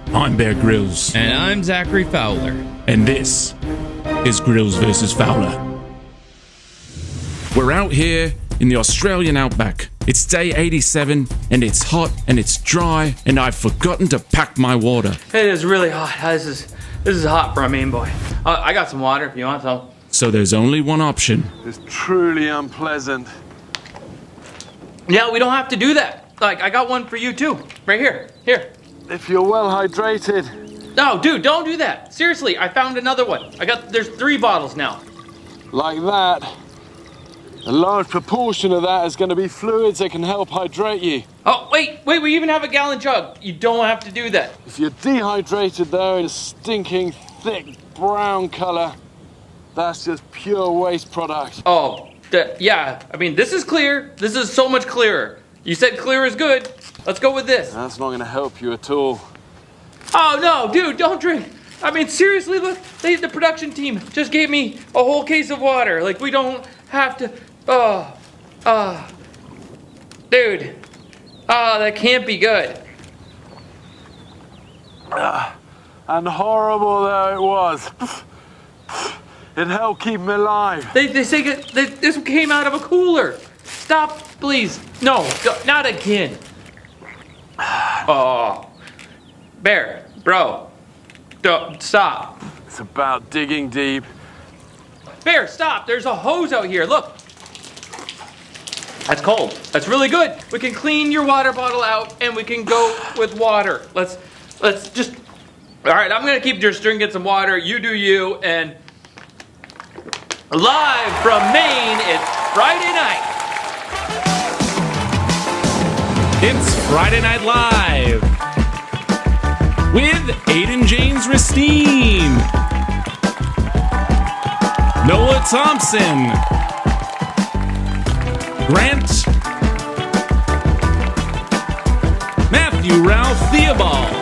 I'm Bear Grylls. And I'm Zachary Fowler. And this is Grylls vs. Fowler. We're out here in the Australian outback. It's day 87, and it's hot, and it's dry, and I've forgotten to pack my water. It is really hot. This is hot for a mean boy. I got some water if you want some. So there's only one option. It's truly unpleasant. Yeah, we don't have to do that. Like, I got one for you too. Right here. Here. If you're well hydrated. No, dude, don't do that. Seriously, I found another one. There's 3 bottles now. Like that. A large proportion of that is going to be fluids that can help hydrate you. Oh, wait, we even have a gallon jug. You don't have to do that. If you're dehydrated though, in a stinking, thick, brown color, that's just pure waste product. Oh, yeah, I mean, this is clear. This is so much clearer. You said clear is good. Let's go with this. That's not going to help you at all. Oh, no, dude, don't drink. I mean, seriously, look, the production team just gave me a whole case of water. Like, we don't have to, dude. Oh, that can't be good. And horrible though it was. It helped keep me alive. They say this came out of a cooler. Stop, please. No, not again. Oh, Bear, bro, don't stop. It's about digging deep. Bear, stop. There's a hose out here. Look. That's cold. That's really good. We can clean your water bottle out and we can go with water. Let's just. All right, I'm gonna keep just drinking some water. You do you. And live from Maine, it's Friday night. It's Friday Night Live with Aiden James Ristine, Noah Thompson, Grant, Matthew Ralph Theobald,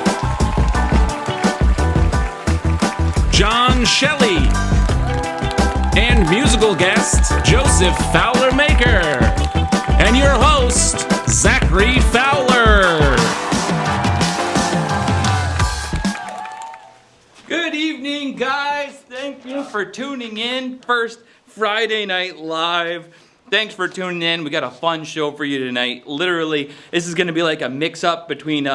John Shelley, and musical guest Joseph Fowler Maker, and your host Zachary Fowler. Good evening, guys. Thank you for tuning in. First Friday Night Live. Thanks for tuning in. We got a fun show for you tonight. Literally, this is going to be like a mix-up between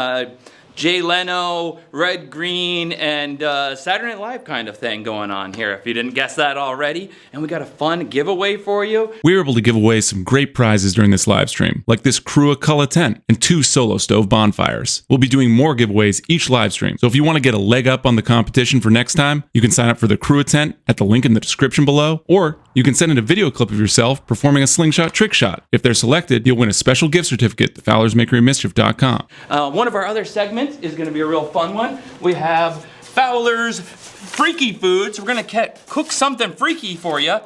Jay Leno, Red Green, and Saturday Night Live kind of thing going on here, if you didn't guess that already. And we got a fun giveaway for you. We were able to give away some great prizes during this live stream, like this Crua-Color tent and 2 solo stove bonfires. We'll be doing more giveaways each live stream, so if you want to get a leg up on the competition for next time, you can sign up for the Crua tent at the link in the description below, or you can send in a video clip of yourself performing a slingshot trick shot. If they're selected, you'll win a special gift certificate to Fowler's Makery Mischief.com. One of our other segments is going to be a real fun one. We have Fowler's Freaky Foods. We're going to cook something freaky for you.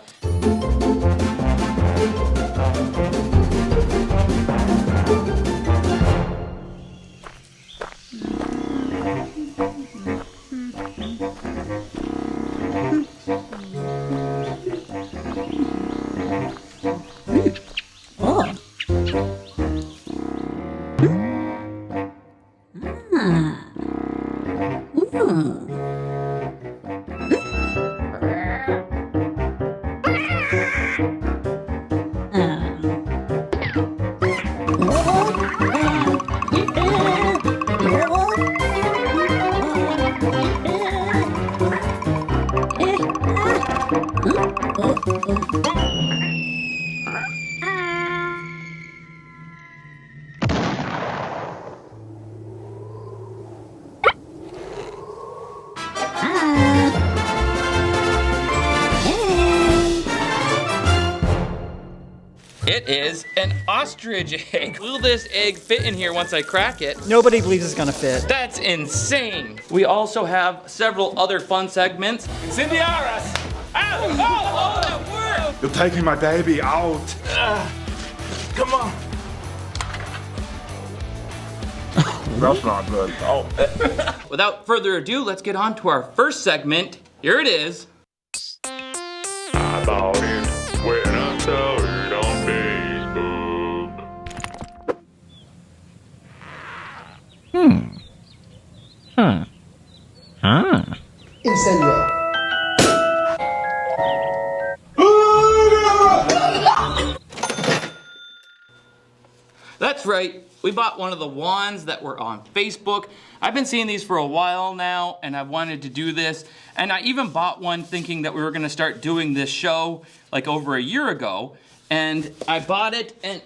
It is an ostrich egg. Will this egg fit in here once I crack it? Nobody believes it's gonna fit. That's insane. We also have several other fun segments. Incendiaras! Oh, that worked! You're taking my baby out. Come on. That's not good. Oh. Without further ado, let's get on to our first segment. Here it is. I bought it when I saw it on Facebook. Incendio. That's right, we bought one of the wands that were on Facebook. I've been seeing these for a while now, and I've wanted to do this. And I even bought one thinking that we were gonna start doing this show like over a year ago. And I bought it, and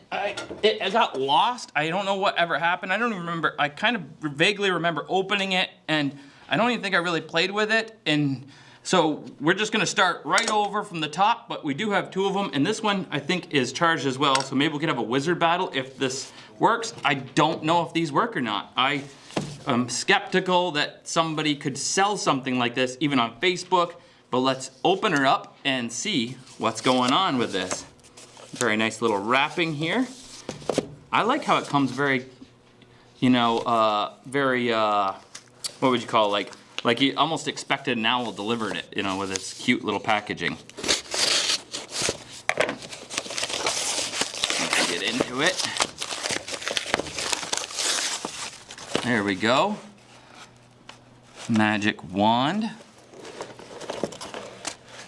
it got lost. I don't know what ever happened. I don't even remember. I kind of vaguely remember opening it, and I don't even think I really played with it. And so we're just gonna start right over from the top, but we do have two of them, and this one I think is charged as well, so maybe we could have a wizard battle if this works. I don't know if these work or not. I am skeptical that somebody could sell something like this, even on Facebook, but let's open her up and see what's going on with this. Very nice little wrapping here. I like how it comes very, you know, very, what would you call it? Like you almost expected an owl delivered it, you know, with its cute little packaging. Let's get into it. There we go. Magic wand.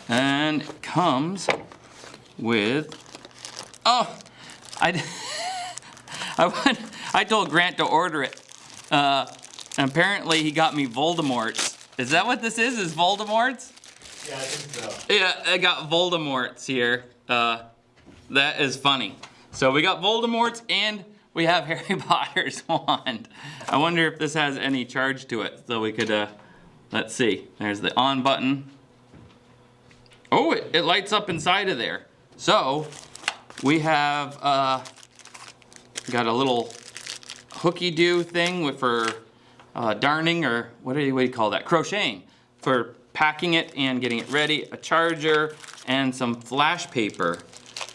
And it comes with, oh, I told Grant to order it. And apparently he got me Voldemort's. Is that what this is Voldemort's? Yeah, I think so. Yeah, I got Voldemort's here. That is funny. So we got Voldemort's and we have Harry Potter's wand. I wonder if this has any charge to it. So we could, let's see. There's the on button. Oh, it lights up inside of there. So we have got a little hooky-do thing for darning, or what do you call that? Crocheting, for packing it and getting it ready, a charger, and some flash paper.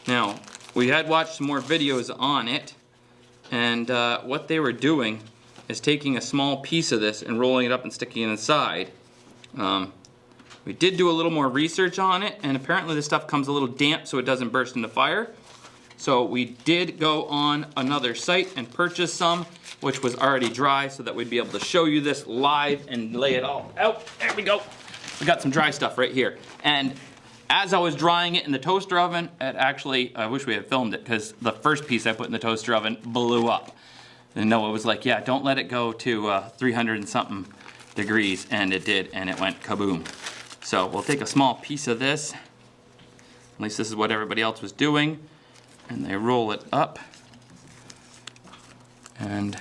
Now, we had watched some more videos on it, and what they were doing is taking a small piece of this and rolling it up and sticking it inside. We did do a little more research on it, and apparently this stuff comes a little damp so it doesn't burst into fire. So we did go on another site and purchase some, which was already dry, so that we'd be able to show you this live and lay it all out. There we go. We got some dry stuff right here. And as I was drying it in the toaster oven, it actually, I wish we had filmed it, because the first piece I put in the toaster oven blew up. And Noah was like, yeah, don't let it go to 300 and something degrees, and it did, and it went kaboom. So we'll take a small piece of this, at least this is what everybody else was doing, and they roll it up, and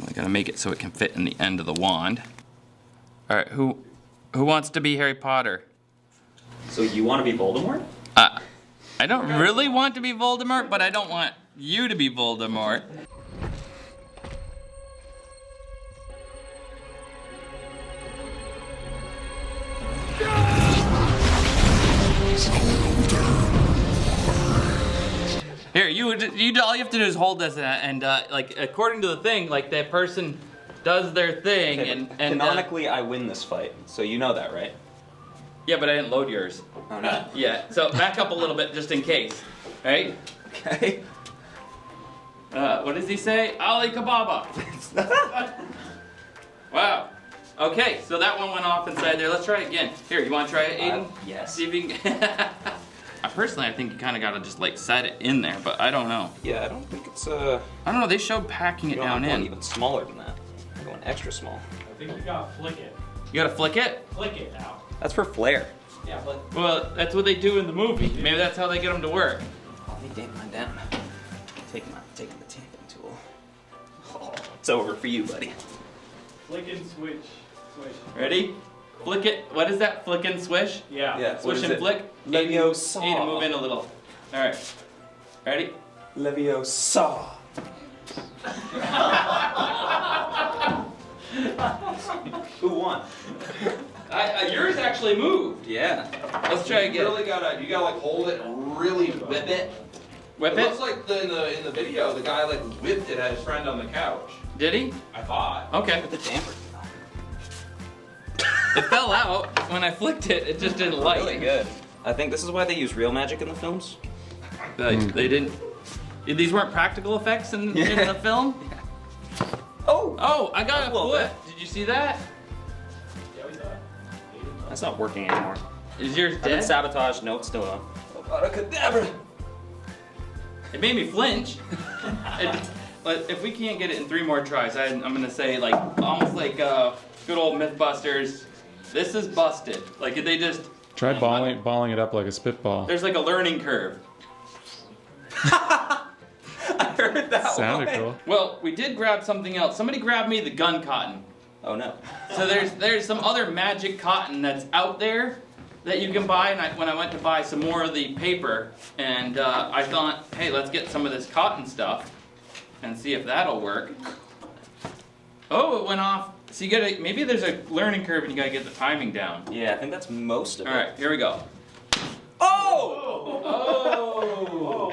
we gotta make it so it can fit in the end of the wand. All right, who wants to be Harry Potter? So you want to be Voldemort? I don't really want to be Voldemort, but I don't want you to be Voldemort. Here, you all you have to do is hold this and like according to the thing, like that person does their thing, Okay, and canonically I win this fight, so you know that, right? yeah, but I didn't load yours. Oh no. Yeah, so back up a little bit just in case, right? Okay. What does he say? Ali Kababa. Wow. Okay, so that one went off inside there. Let's try it again. Here, you want to try it, Aiden? Yes. See if you can. Personally, I think you kind of got to just like set it in there, but I don't know. Yeah, I don't think it's I don't know. They showed packing it you don't down have one in. even smaller than that. I'm going extra small. I think you gotta flick it. You gotta flick it? Flick it now. That's for flair. Yeah, but Well, that's what they do in the movie. Maybe that's how they get them to work. Let me damp mine down. Taking the tamping tool. Oh, it's over for you, buddy. flick and switch. Switch. Ready? Flick it. What is that? Flick and swish? Yeah. Yeah. What Swish is and it? flick. Leviosa. Aiden, move in a little. All right. Ready? Leviosa. Who won? Yours actually moved. Yeah. Let's try again. You gotta like hold it and really whip it. Whip It it. looks like in the video the guy like whipped it at his friend on the couch. Did he? I thought. Okay. The damper. It fell out when I flicked it. It just didn't light. Really good. I think this is why they use real magic in the films. They didn't. These weren't practical effects in the film. Oh! Oh, I got a little foot. Did you see that? That's not working anymore. Is yours I've been dead? sabotaged. No, it's still on. It made me flinch. But if we can't get it in 3 more tries, I'm gonna say like almost like good old Mythbusters. This is busted. Like they just Try balling it up like a spitball. there's like a learning curve. I heard that Sounded cool. Well, we did grab something else. Somebody grabbed me the gun cotton. Oh no. So there's some other magic cotton that's out there that you can buy. And when I went to buy some more of the paper, and I thought, hey, let's get some of this cotton stuff and see if that'll work. Oh, it went off. So you gotta, maybe there's a learning curve and you gotta get the timing down. Yeah, I think that's most of it. All right, here we go. Oh! Oh!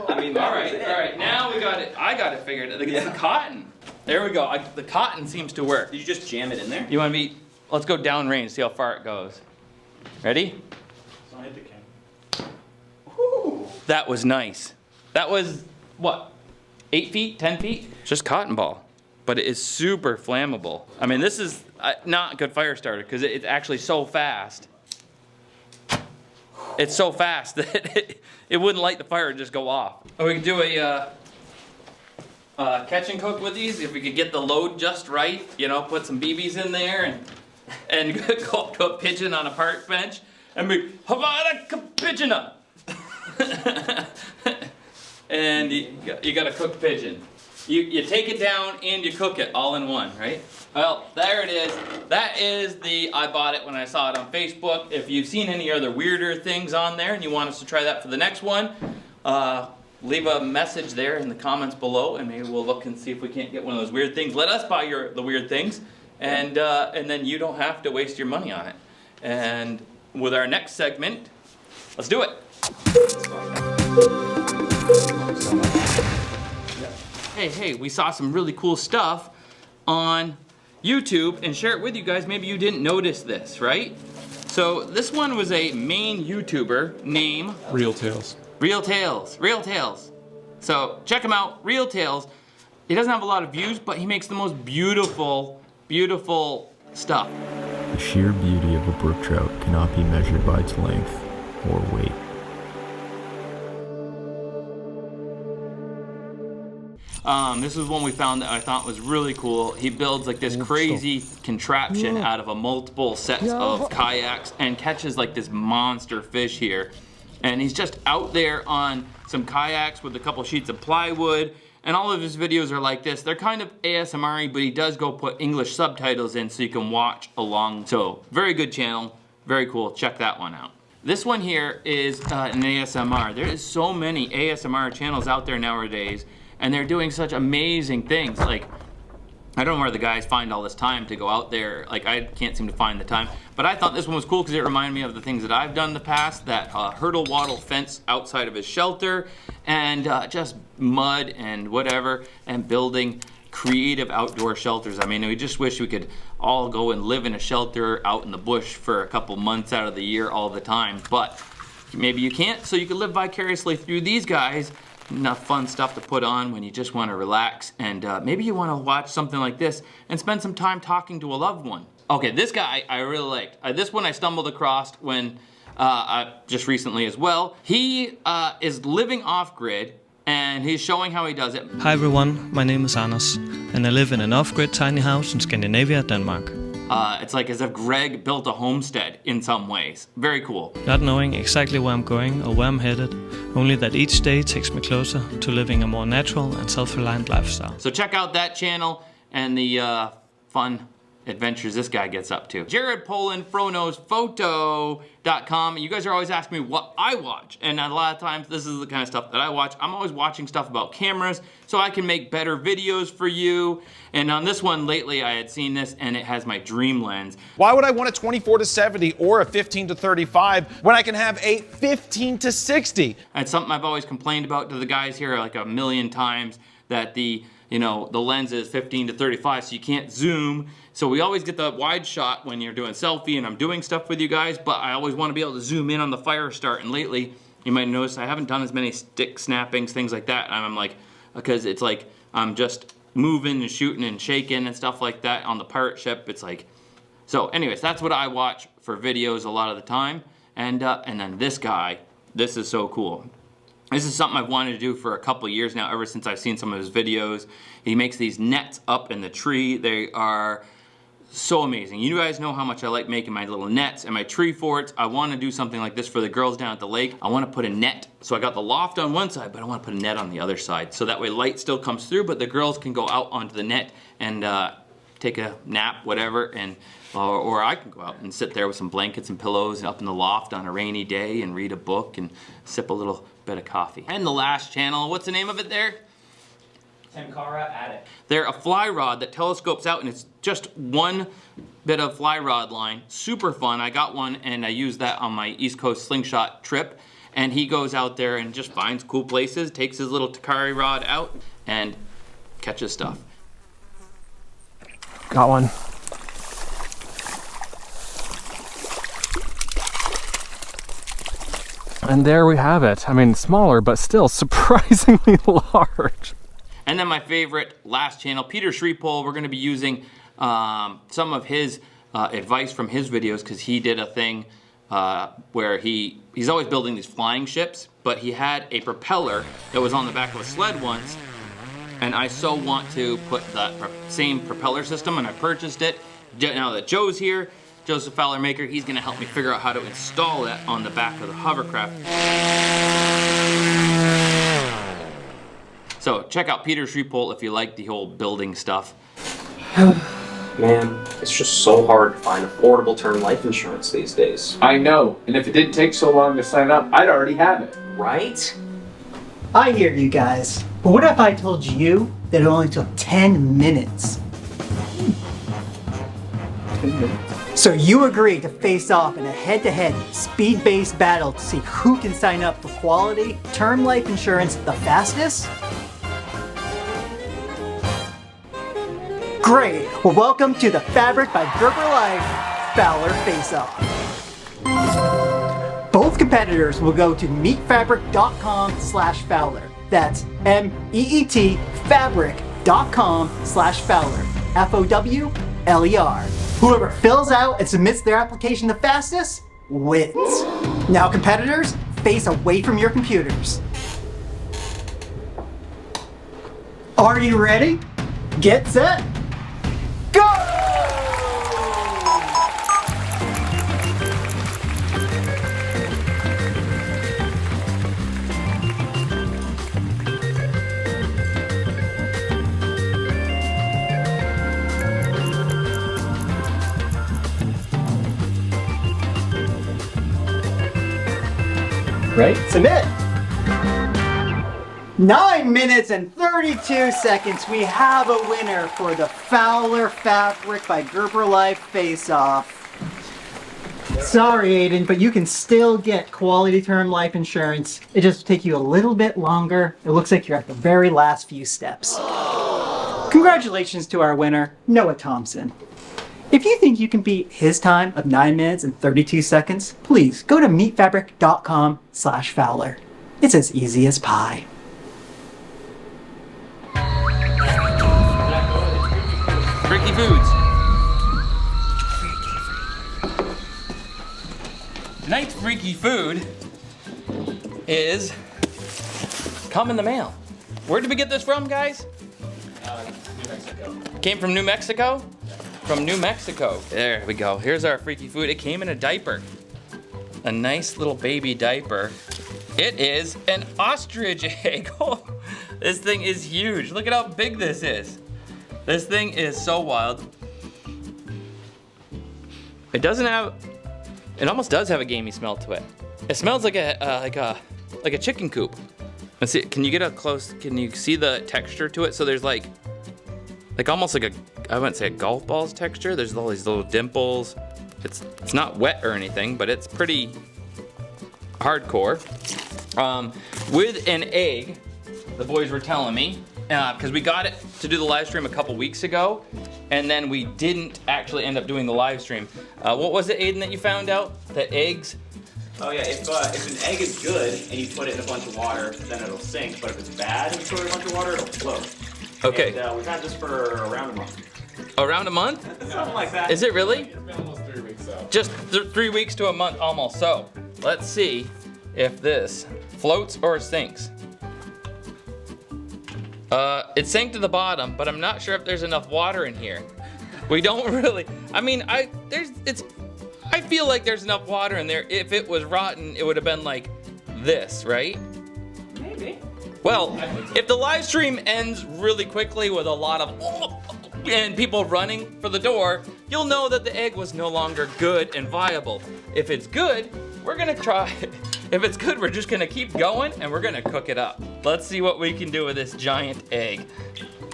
I mean, All right, now we got it. I got it figured out. It's the cotton. There we go. The cotton seems to work. Did you just jam it in there? You want to be, let's go down range, see how far it goes. Ready? Don't hit the camera. Woo! That was nice. That was, what, 8 feet, 10 feet? Just cotton ball. But it is super flammable. I mean, this is not a good fire starter because it's actually so fast. It's so fast that it wouldn't light the fire and just go off. Oh, we could do a catch and cook with these if we could get the load just right. You know, put some BBs in there and go to a pigeon on a park bench and be Havana pigeona. And you got a cooked pigeon. You take it down and you cook it all in one, right? Well, there it is. That is I bought it when I saw it on Facebook. If you've seen any other weirder things on there and you want us to try that for the next one, leave a message there in the comments below and maybe we'll look and see if we can't get one of those weird things. Let us buy the weird things and then you don't have to waste your money on it. And with our next segment, let's do it. Hey, we saw some really cool stuff on YouTube and share it with you guys. Maybe you didn't notice this, right? So this one was a Maine YouTuber named Real Tales. Real Tales. So check him out, Real Tales. He doesn't have a lot of views, but he makes the most beautiful, beautiful stuff. The sheer beauty of a brook trout cannot be measured by its length or weight. This is one we found that I thought was really cool. He builds like this crazy contraption out of multiple sets of kayaks and catches like this monster fish here. And he's just out there on some kayaks with a couple sheets of plywood. And all of his videos are like this. They're kind of ASMR-y, but he does go put English subtitles in so you can watch along. So very good channel, very cool. Check that one out. This one here is an ASMR. There is so many ASMR channels out there nowadays. And they're doing such amazing things. Like, I don't know where the guys find all this time to go out there. Like, I can't seem to find the time. But I thought this one was cool because it reminded me of the things that I've done in the past. That hurdle wattle fence outside of his shelter. And just mud and whatever. And building creative outdoor shelters. I mean, we just wish we could all go and live in a shelter out in the bush for a couple months out of the year all the time. But maybe you can't, so you can live vicariously through these guys. Enough fun stuff to put on when you just want to relax, and maybe you want to watch something like this and spend some time talking to a loved one. Okay, this guy I really liked. This one I stumbled across when just recently as well. He is living off-grid and he's showing how he does it. Hi everyone, my name is Anders and I live in an off-grid tiny house in Scandinavia, Denmark. It's like as if Greg built a homestead in some ways. Very cool. Not knowing exactly where I'm going or where I'm headed, only that each day takes me closer to living a more natural and self-reliant lifestyle. So check out that channel and the fun adventures this guy gets up to. Jared Poland, FroKnowsPhoto.com. You guys are always asking me what I watch, and a lot of times this is the kind of stuff that I watch. I'm always watching stuff about cameras so I can make better videos for you. And on this one lately I had seen this and it has my dream lens. Why would I want a 24-70 or a 15-35 when I can have a 15-60? It's something I've always complained about to the guys here like a million times, that the lens is 15-35, so you can't zoom. So we always get the wide shot when you're doing selfie and I'm doing stuff with you guys, but I always want to be able to zoom in on the fire start. And lately, you might notice I haven't done as many stick snappings, things like that. And I'm like, because it's like I'm just moving and shooting and shaking and stuff like that on the pirate ship. It's like So anyways, that's what I watch for videos a lot of the time. And then this guy, this is so cool. This is something I've wanted to do for a couple years now, ever since I've seen some of his videos. He makes these nets up in the tree. They are so amazing. You guys know how much I like making my little nets and my tree forts. I want to do something like this for the girls down at the lake. I want to put a net. So I got the loft on one side, but I want to put a net on the other side. So that way light still comes through, but the girls can go out onto the net and take a nap, whatever, and or I can go out and sit there with some blankets and pillows up in the loft on a rainy day and read a book and sip a little bit of coffee. And the last channel, what's the name of it there? Tenkara Addict. They're a fly rod that telescopes out, and it's just one bit of fly rod line. Super fun. I got one and I used that on my East Coast slingshot trip. And he goes out there and just finds cool places, takes his little Takari rod out and catches stuff. Got one. And there we have it. I mean, smaller, but still surprisingly large. And then my favorite last channel, Peter Shreepole. We're gonna be using some of his advice from his videos, because he did a thing where he's always building these flying ships, but he had a propeller that was on the back of a sled once, and I so want to put that same propeller system, and I purchased it. Now that Joe's here, Joseph Fowler Maker, he's gonna help me figure out how to install that on the back of the hovercraft. So check out Peter Shreepole if you like the whole building stuff. Man, it's just so hard to find affordable term life insurance these days. I know, and if it didn't take so long to sign up, I'd already have it. Right? I hear you guys, but what if I told you that it only took 10 minutes? 10 minutes. So you agree to face off in a head-to-head, speed-based battle to see who can sign up for quality term life insurance the fastest? Great! Well, welcome to the Fabric by Gerber Life Fowler Face-Off. Both competitors will go to meetfabric.com/Fowler. That's MEET fabric.com/Fowler. FOWLER. Whoever fills out and submits their application the fastest wins. Now competitors, face away from your computers. Are you ready? Get set, go! Right? Submit! 9 minutes and 32 seconds. We have a winner for the Fowler Fabric by Gerber Life Face-Off. Sorry, Aiden, but you can still get quality term life insurance. It just take you a little bit longer. It looks like you're at the very last few steps. Congratulations to our winner, Noah Thompson. If you think you can beat his time of 9 minutes and 32 seconds, please go to meetfabric.com/Fowler. It's as easy as pie. Freaky Foods. Tonight's freaky food is come in the mail. Where did we get this from, guys? New Mexico. Came from New Mexico? From New Mexico. There we go. Here's our freaky food. It came in a diaper. A nice little baby diaper. It is an ostrich egg. This thing is huge. Look at how big this is. This thing is so wild. It doesn't have, it almost does have a gamey smell to it. It smells like a chicken coop. Let's see, can you get up close? Can you see the texture to it? So there's like almost like I wouldn't say a golf ball's texture. There's all these little dimples. It's not wet or anything, but it's pretty hardcore. With an egg, the boys were telling me, because we got it to do the live stream a couple weeks ago, and then we didn't actually end up doing the live stream. What was it, Aiden, that you found out? That eggs? Oh yeah, if an egg is good and you put it in a bunch of water, then it'll sink. But if it's bad and you put it in a bunch of water, it'll float. Okay. And we've had this for around a month. Around a month? Something like that. Is it really? It's been almost 3 weeks out. Just 3 weeks to a month almost. So let's see if this floats or sinks. It sank to the bottom, but I'm not sure if there's enough water in here. We don't really, I mean, I feel like there's enough water in there. If it was rotten, it would have been like this, right? Maybe. Well, if the live stream ends really quickly with a lot of and people running for the door, you'll know that the egg was no longer good and viable. If it's good, we're gonna try it. If it's good, we're just gonna keep going and we're gonna cook it up. Let's see what we can do with this giant egg.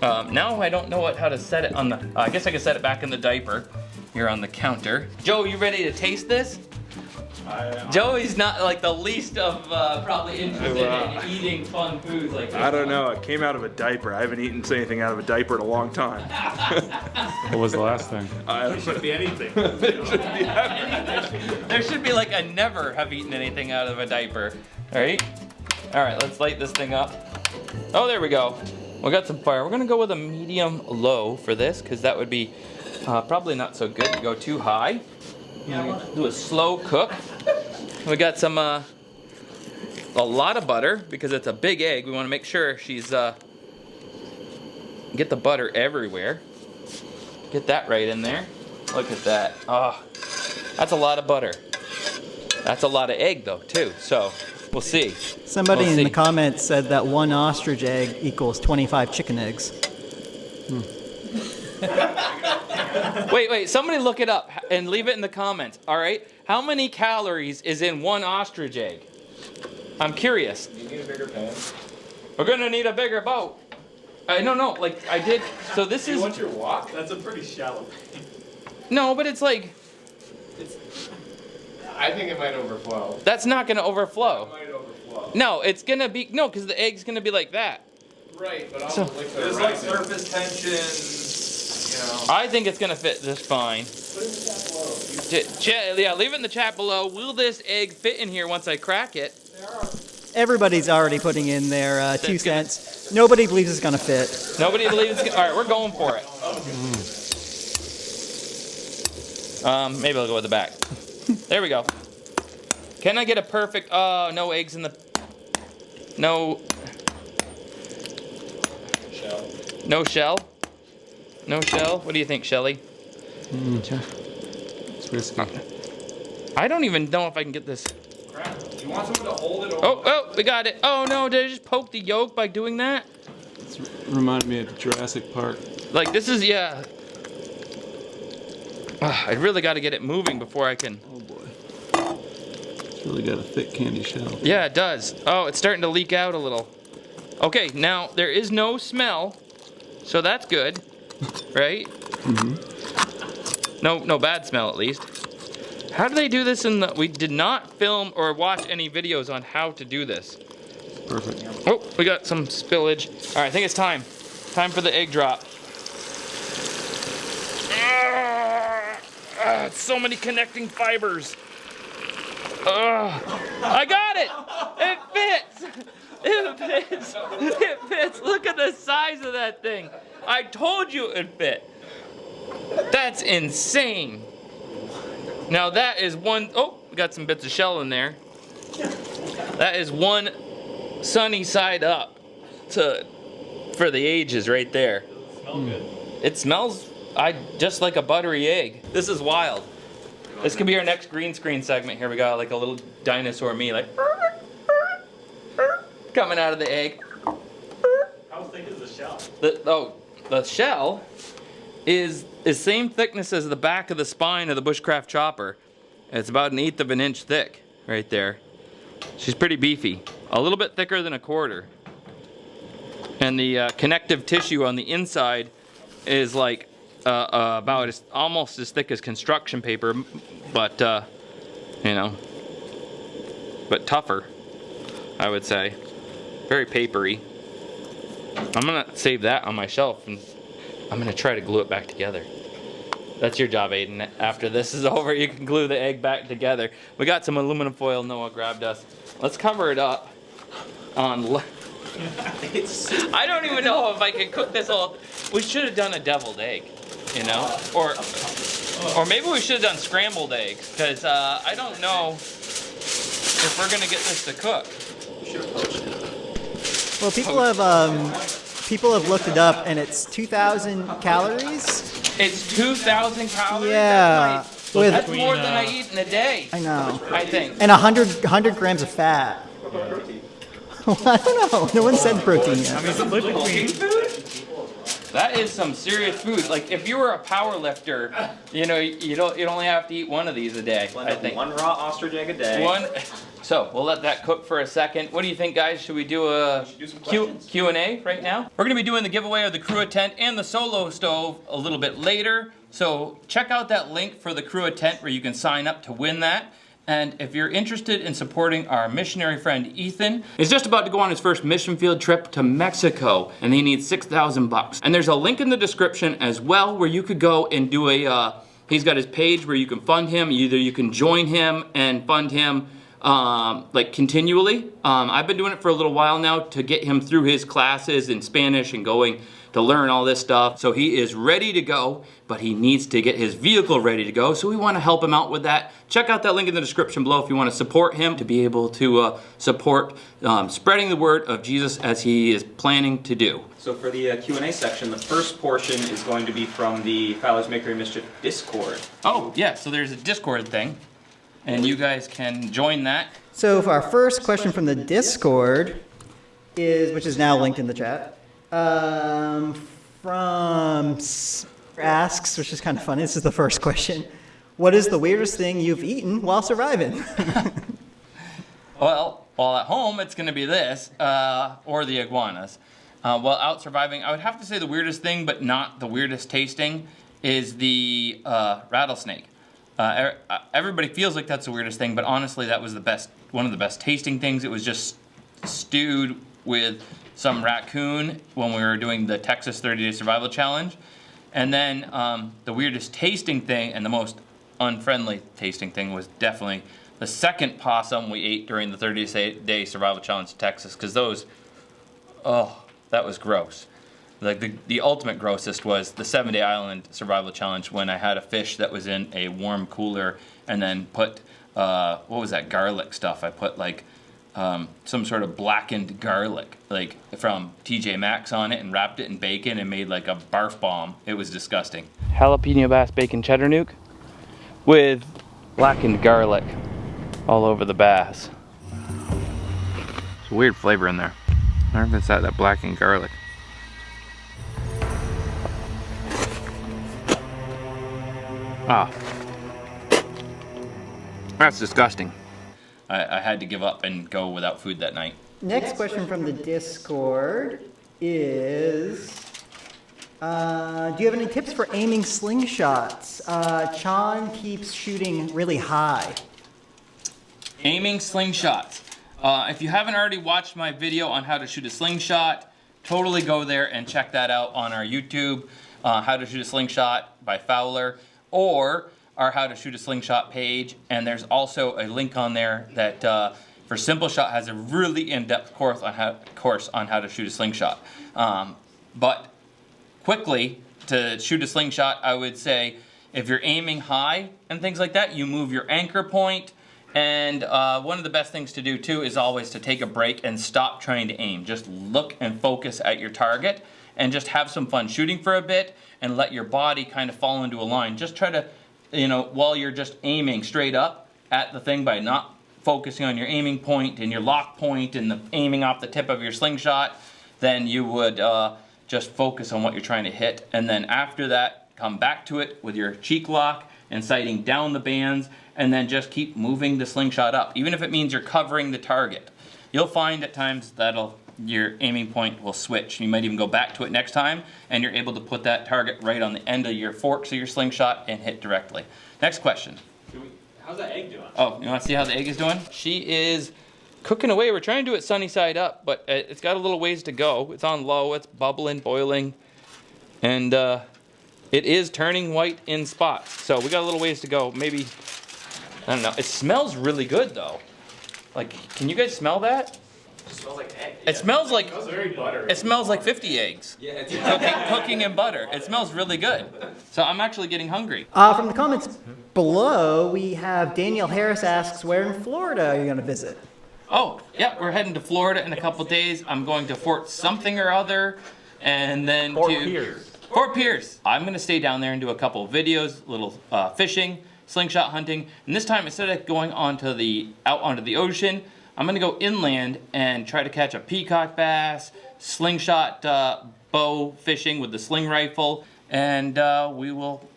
Now I don't know how to set it on the, I guess I can set it back in the diaper here on the counter. Joe, you ready to taste this? Joey's not like the least of probably interested in eating fun foods like this. I don't know. It came out of a diaper. I haven't eaten anything out of a diaper in a long time. What was the last thing? It shouldn't be anything. There should be like a never have eaten anything out of a diaper. All right, let's light this thing up. Oh, there we go. We got some fire. We're gonna go with a medium low for this because that would be probably not so good to go too high. Do a slow cook. We got some a lot of butter because it's a big egg. We want to make sure she's get the butter everywhere. Get that right in there. Look at that. Oh, that's a lot of butter. That's a lot of egg though too. So we'll see. Somebody in the comments said that 1 ostrich egg equals 25 chicken eggs. Wait, somebody look it up and leave it in the comments, all right? How many calories is in 1 ostrich egg? I'm curious. You need a bigger pan. We're gonna need a bigger boat. No, like I did, so this is... You want your wok? That's a pretty shallow. No, but it's like... I think it might overflow. That's not gonna overflow. It might overflow. No, it's gonna be, no, because the egg's gonna be like that. Right, but So- also like there's like surface tension, you know. I think it's gonna fit just fine. Put it in the chat below. Yeah, leave it in the chat below. Will this egg fit in here once I crack it? Everybody's already putting in their 2 cents. Nobody believes it's gonna fit. Nobody believes it's gonna, all right, we're going for it. Maybe I'll go with the back. There we go. Can I get a perfect, no eggs in the, no Shell. No shell? No shell? What do you think, Shelly? It's risky. I don't even know if I can get this. Crap. You want someone to hold it over? Oh, we got it. Oh no, did I just poke the yolk by doing that? It's reminded me of Jurassic Park. Like this is, yeah. I really got to get it moving before I can. Oh boy. It's really got a thick candy shell. Yeah, it does. Oh, it's starting to leak out a little. Okay, now there is no smell, so that's good, right? Mm-hmm. No bad smell at least. How do they do this in the, we did not film or watch any videos on how to do this. Perfect. Oh, we got some spillage. All right, I think it's time. Time for the egg drop. So many connecting fibers. I got it! It fits! It fits! It fits! Look at the size of that thing. I told you it fit. That's insane. Now that is one, oh, we got some bits of shell in there. That is one sunny side up for the ages right there. It smells just like a buttery egg. This is wild. This could be our next green screen segment. Here we got like a little dinosaur me like coming out of the egg. How thick is the shell? The shell is the same thickness as the back of the spine of the bushcraft chopper. It's about 1/8 of an inch thick right there. She's pretty beefy. A little bit thicker than a quarter. And the connective tissue on the inside is like about almost as thick as construction paper, but you know, but tougher, I would say. Very papery. I'm gonna save that on my shelf and I'm gonna try to glue it back together. That's your job, Aiden. After this is over, you can glue the egg back together. We got some aluminum foil Noah grabbed us. Let's cover it up on I don't even know if I can cook this all. We should have done a deviled egg. you know? Or maybe we should have done scrambled eggs, because I don't know if we're gonna get this to cook. Well, people have looked it up, and it's 2,000 calories. It's 2,000 calories? Yeah. That's more than I eat in a day. I know. I think. And 100 grams of fat. I don't know. No one said protein yet. I mean, protein food? That is some serious food. Like, if you were a power lifter, you know, you'd only have to eat one of these a day, I think. One raw ostrich egg a day. So, we'll let that cook for a second. What do you think, guys? Should we do a Q&A right now? We're going to be doing the giveaway of the Crew tent and the solo stove a little bit later. So, check out that link for the Crew tent where you can sign up to win that. And if you're interested in supporting our missionary friend Ethan, he's just about to go on his first mission field trip to Mexico, and he needs $6,000. And there's a link in the description as well where you could go and do he's got his page where you can fund him. Either you can join him and fund him like continually. I've been doing it for a little while now to get him through his classes in Spanish and going to learn all this stuff. So he is ready to go, but he needs to get his vehicle ready to go. So we want to help him out with that. Check out that link in the description below if you want to support him to be able to support spreading the word of Jesus as he is planning to do. So for the Q&A section, the first portion is going to be from the Fowler's Makery Mischief Discord. Oh, yeah, so there's a Discord thing, and you guys can join that. So for our first question from the Discord which is now linked in the chat, from asks, which is kind of funny. This is the first question. What is the weirdest thing you've eaten while surviving? Well, while at home, it's going to be this, or the iguanas. While out surviving, I would have to say the weirdest thing, but not the weirdest tasting, is the rattlesnake. Everybody feels like that's the weirdest thing, but honestly, that was one of the best tasting things. It was just stewed with some raccoon when we were doing the Texas 30-Day Survival Challenge. And then the weirdest tasting thing and the most unfriendly tasting thing was definitely the second possum we ate during the 30-Day Survival Challenge in Texas, because those, oh, that was gross. Like the ultimate grossest was the 7-Day Island Survival Challenge when I had a fish that was in a warm cooler and then put, what was that garlic stuff? I put like some sort of blackened garlic, like from TJ Maxx on it, and wrapped it in bacon and made like a barf bomb. It was disgusting. Jalapeno bass bacon cheddar nuke with blackened garlic all over the bass. It's a weird flavor in there. I wonder if it's that blackened garlic. Ah, that's disgusting. I had to give up and go without food that night. Next question from the Discord is, do you have any tips for aiming slingshots? Chan keeps shooting really high. Aiming slingshots. If you haven't already watched my video on how to shoot a slingshot, totally go there and check that out on our YouTube, How to Shoot a Slingshot by Fowler, or our How to Shoot a Slingshot page. And there's also a link on there that for SimpleShot has a really in-depth course on how to shoot a slingshot. But quickly, to shoot a slingshot, I would say if you're aiming high and things like that, you move your anchor point. And one of the best things to do too is always to take a break and stop trying to aim. Just look and focus at your target and just have some fun shooting for a bit and let your body kind of fall into a line. Just try to, you know, while you're just aiming straight up at the thing by not focusing on your aiming point and your lock point and the aiming off the tip of your slingshot, then you would just focus on what you're trying to hit. And then after that, come back to it with your cheek lock and sighting down the bands, and then just keep moving the slingshot up, even if it means you're covering the target. You'll find at times your aiming point will switch. You might even go back to it next time, and you're able to put that target right on the end of your forks of your slingshot and hit directly. Next question. How's that egg doing? Oh, you want to see how the egg is doing? She is cooking away. We're trying to do it sunny side up, but it's got a little ways to go. It's on low, it's bubbling, boiling, and it is turning white in spots. So we got a little ways to go. Maybe, I don't know. It smells really good though. Like, can you guys smell that? It smells like egg. It smells like. It smells very buttery. It smells like 50 eggs. Yeah, it's Cooking in butter. It smells really good. So I'm actually getting hungry. From the comments below, we have Daniel Harris asks, where in Florida are you going to visit? Oh, yeah, we're heading to Florida in a couple days. I'm going to Fort something or other, and then Fort Pierce. Fort Pierce. I'm going to stay down there and do a couple of videos, little fishing, slingshot hunting, and this time instead of going out onto the ocean, I'm going to go inland and try to catch a peacock bass, slingshot bow fishing with the sling rifle, and we will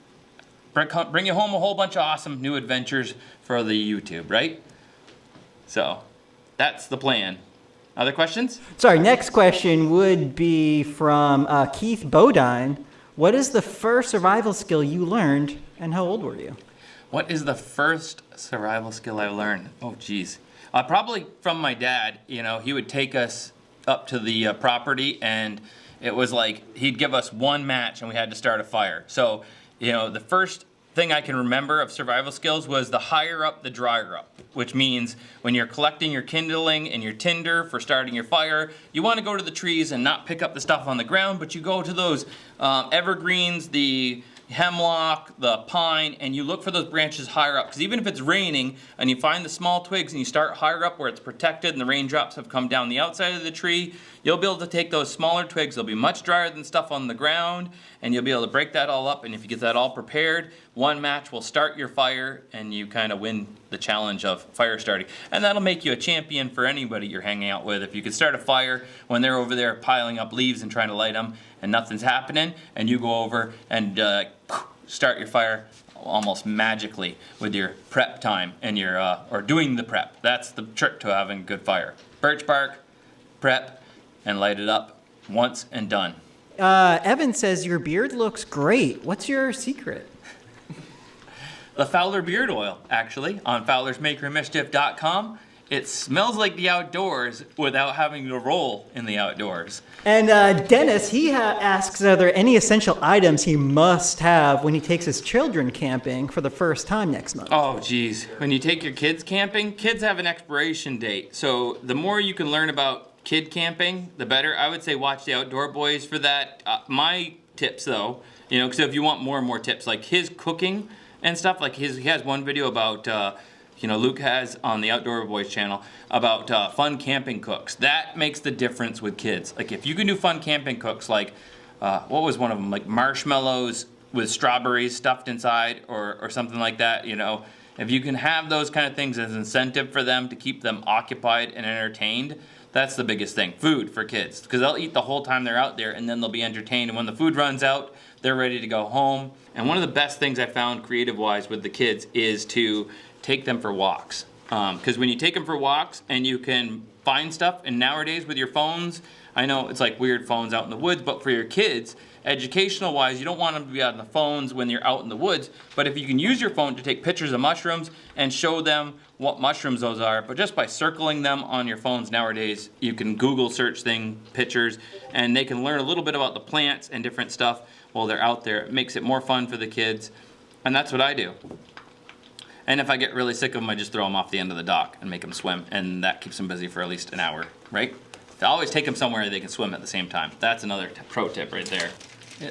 bring you home a whole bunch of awesome new adventures for the YouTube, right? So that's the plan. Other questions? Sorry, next question would be from Keith Bodine. What is the first survival skill you learned, and how old were you? What is the first survival skill I learned? Oh, geez. Probably from my dad. You know, he would take us up to the property, and it was like he'd give us one match, and we had to start a fire. So, you know, the first thing I can remember of survival skills was the higher up, the drier up, which means when you're collecting your kindling and your tinder for starting your fire, you want to go to the trees and not pick up the stuff on the ground, but you go to those evergreens, the hemlock, the pine, and you look for those branches higher up. Because even if it's raining and you find the small twigs and you start higher up where it's protected and the raindrops have come down the outside of the tree, you'll be able to take those smaller twigs. They'll be much drier than stuff on the ground, and you'll be able to break that all up. And if you get that all prepared, one match will start your fire, and you kind of win the challenge of fire starting. And that'll make you a champion for anybody you're hanging out with. If you can start a fire when they're over there piling up leaves and trying to light them, and nothing's happening, and you go over and start your fire almost magically with your prep time and your or doing the prep. That's the trick to having a good fire. Birch bark, prep, and light it up once and done. Evan says your beard looks great. What's your secret? The Fowler beard oil, actually, on FowlersMakeryMischief.com. It smells like the outdoors without having to roll in the outdoors. And Dennis, he asks, are there any essential items he must have when he takes his children camping for the first time next month? Oh, geez. When you take your kids camping, kids have an expiration date. So the more you can learn about kid camping, the better. I would say watch the Outdoor Boys for that. My tips, though, you know, because if you want more and more tips, like his cooking and stuff, like he has one video about... you know, Luke has on the Outdoor Boys channel about fun camping cooks. That makes the difference with kids. Like if you can do fun camping cooks, like what was one of them? Like marshmallows with strawberries stuffed inside or something like that, you know. If you can have those kind of things as incentive for them to keep them occupied and entertained, that's the biggest thing. Food for kids, because they'll eat the whole time they're out there and then they'll be entertained. And when the food runs out, they're ready to go home. And one of the best things I found creative-wise with the kids is to take them for walks. Because when you take them for walks and you can find stuff, and nowadays with your phones, I know it's like weird phones out in the woods, but for your kids, educational wise, you don't want them to be on the phones when you're out in the woods, but if you can use your phone to take pictures of mushrooms and show them what mushrooms those are, but just by circling them on your phones nowadays, you can Google search pictures, and they can learn a little bit about the plants and different stuff while they're out there. It makes it more fun for the kids, and that's what I do. And if I get really sick of them, I just throw them off the end of the dock and make them swim, and that keeps them busy for at least an hour, right? I always take them somewhere they can swim at the same time. That's another pro tip right there.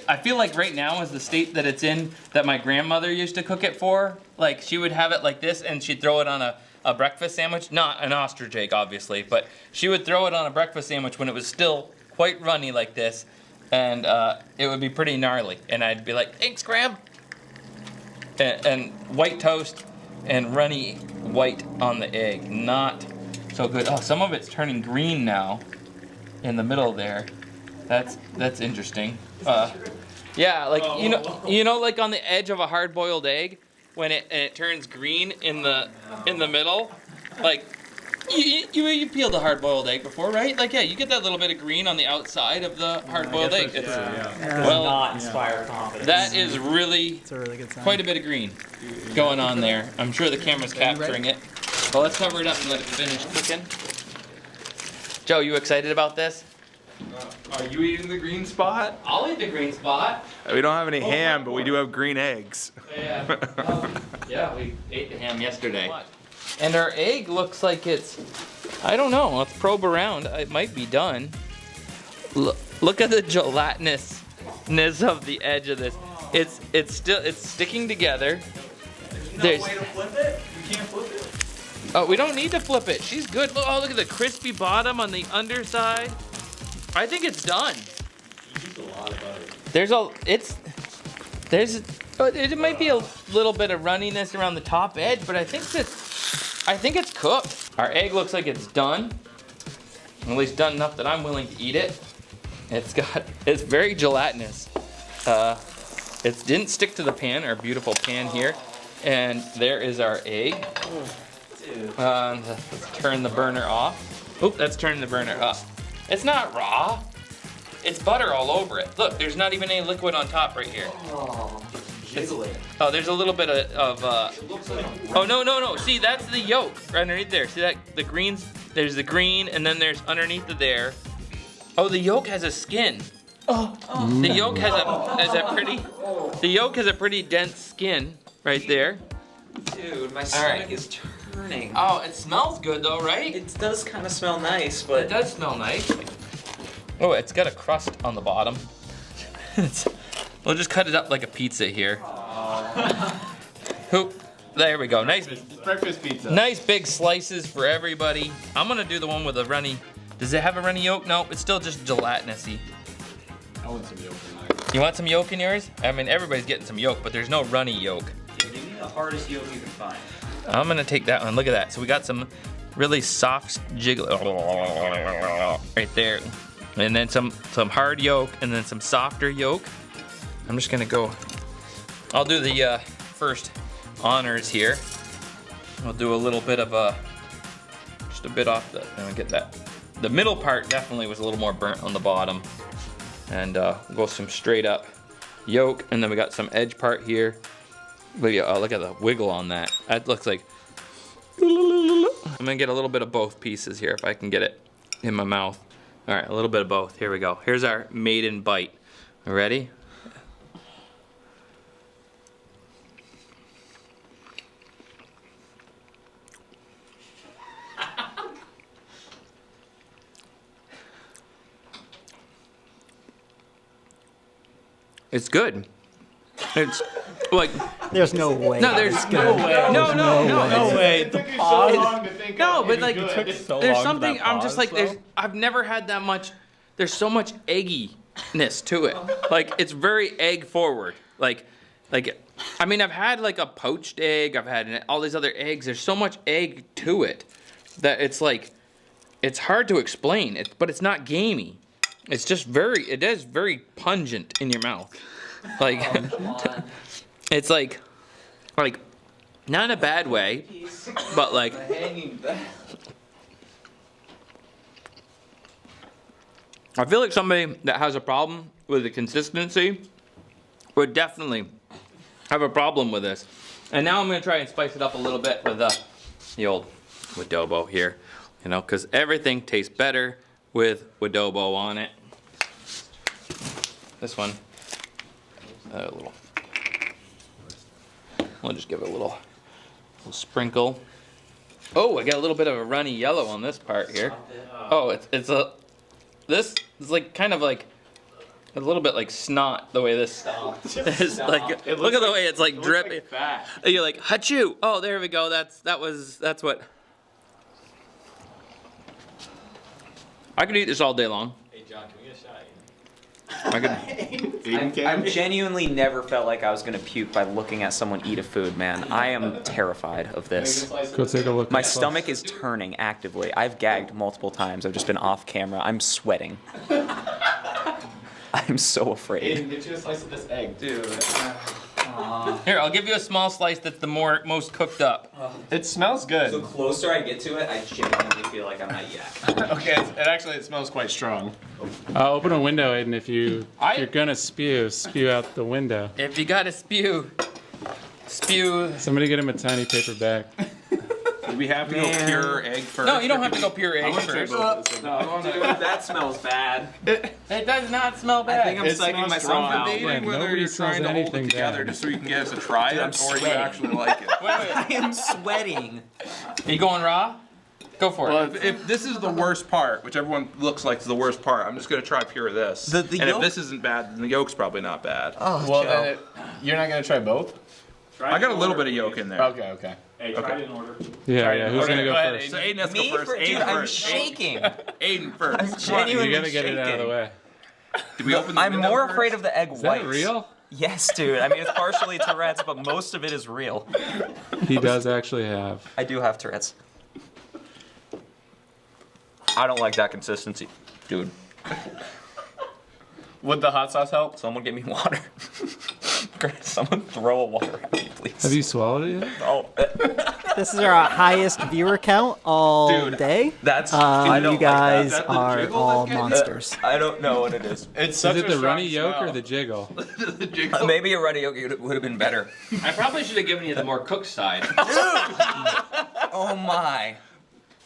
I feel like right now is the state that it's in that my grandmother used to cook it for. Like she would have it like this and she'd throw it on a breakfast sandwich. Not an ostrich egg, obviously, but she would throw it on a breakfast sandwich when it was still quite runny like this, and it would be pretty gnarly. And I'd be like, thanks, Graham. And white toast and runny white on the egg. Not so good. Oh, some of it's turning green now in the middle there. That's interesting. Yeah, like you know, like on the edge of a hard-boiled egg, when it turns green in the middle, like you peeled a hard-boiled egg before, right? Like yeah, you get that little bit of green on the outside of the hard-boiled egg. It's, well, not inspire confidence. that is really, It's a really good sign. quite a bit of green going on there. I'm sure the camera's capturing it. Well, let's cover it up and let it finish cooking. Joe, you excited about this? Are you eating the green spot? I'll eat the green spot. We don't have any ham, but we do have green eggs. Yeah. Yeah, we ate the ham yesterday. And our egg looks like it's I don't know. Let's probe around. It might be done. Look at the gelatinousness of the edge of this. It's sticking together. There's no way to flip it? You can't flip it? Oh, we don't need to flip it. She's good. Look, look at the crispy bottom on the underside. I think it's done. You used a lot of butter. It might be a little bit of runniness around the top edge, but I think it's cooked. Our egg looks like it's done. At least done enough that I'm willing to eat it. It's very gelatinous. It didn't stick to the pan, our beautiful pan here. And there is our egg. Let's turn the burner off. Oop, that's turning the burner up. It's not raw. It's butter all over it. Look, there's not even any liquid on top right here. Oh, there's a little bit of oh, no. See, that's the yolk right underneath there. See that? The greens, there's the green, and then there's underneath of there. Oh, the yolk has a skin. The yolk has a pretty dense skin right there. Dude, my stomach is turning. Oh, it smells good though, right? It does kind of smell nice, but... It does smell nice. Oh, it's got a crust on the bottom. We'll just cut it up like a pizza here. Hoop. There we go. Nice breakfast pizza. Nice big slices for everybody. I'm gonna do the one with a runny. Does it have a runny yolk? No, it's still just gelatinousy. I want some yolk in mine. You want some yolk in yours? I mean, everybody's getting some yolk, but there's no runny yolk. Dude, give me the hardest yolk you can find. I'm gonna take that one. Look at that. So we got some really soft jiggle right there, and then some hard yolk, and then some softer yolk. I'm just gonna go. I'll do the first honors here. We'll do a little bit of just a bit off the. And we get that. The middle part definitely was a little more burnt on the bottom, and we'll go some straight up yolk, and then we got some edge part here. Look at the wiggle on that. That looks like. I'm gonna get a little bit of both pieces here if I can get it in my mouth. All right, a little bit of both. Here we go. Here's our maiden bite. Ready? It's good. It's like there's no way. No, there's no way. No way. The pause. So long to think no, but like so there's something. I'm just like I've never had that much. There's so much egginess to it. Like it's very egg forward. Like I mean I've had like a poached egg. I've had all these other eggs. There's so much egg to it that it's like it's hard to explain. But it's not gamey. It's just it is very pungent in your mouth. Like, it's like, not in a bad way, but like, I feel like somebody that has a problem with the consistency would definitely have a problem with this. And now I'm gonna try and spice it up a little bit with the old adobo here, you know, because everything tastes better with adobo on it. This one, a little. We'll just give it a little sprinkle. Oh, I got a little bit of a runny yellow on this part here. Oh, this is like kind of like a little bit like snot the way this is like. Look at the way it's like dripping. You're like hachoo. Oh, there we go. That's what. I could eat this all day long. Hey John, can we get a shot? I've genuinely never felt like I was gonna puke by looking at someone eat a food, man. I am terrified of this. Go take a look. My stomach is turning actively. I've gagged multiple times. I've just been off camera. I'm sweating. I'm so afraid. Aiden, get you a slice of this egg. Dude. Here, I'll give you a small slice that's the most cooked up. It smells good. The closer I get to it, I genuinely feel like I'm not yak. Okay, it smells quite strong. Open a window, Aiden. If you're gonna spew out the window. If you gotta spew. Somebody get him a tiny paper bag. Do we have to go pure egg first? No, you don't have to go pure egg first. No, dude, that smells bad. It does not smell bad. I think I'm psyching myself out. I'm debating whether you're trying to hold it together just so you can get us to try it, or you actually like it. I am sweating. Are you going raw? Go for Well, it. if this is the worst part, which everyone looks like is the worst part, I'm just gonna try pure of this. The and yolk? if this isn't bad, then the yolk's probably not bad. Oh, Well, Joe. then you're not gonna try both? I got a little bit of yolk in there. Okay, okay. Hey, try it in order. Yeah, who's Okay, gonna go ahead, first? So Aiden has to Me go first. for, Aiden dude, I'm first. shaking. Aiden first. I'm Come on. genuinely You gotta get it out of the way. Did we open the I'm window more first? afraid of the egg Is whites. that real? Yes, dude. I mean, it's partially Tourette's, but most of it is real. He does actually have. I do have Tourette's. I don't like that consistency, dude. Would the hot sauce help? Someone get me water. Someone throw a water at me, please. Have you swallowed it yet? Oh, This is our highest viewer count all Dude, day. that's. I don't You guys like that. are all monsters. I don't know what it is. It's Is such it a the strong runny yolk smell. or the jiggle? The jiggle. Maybe a runny yolk would have been better. I probably should have given you the more cooked side. Oh my.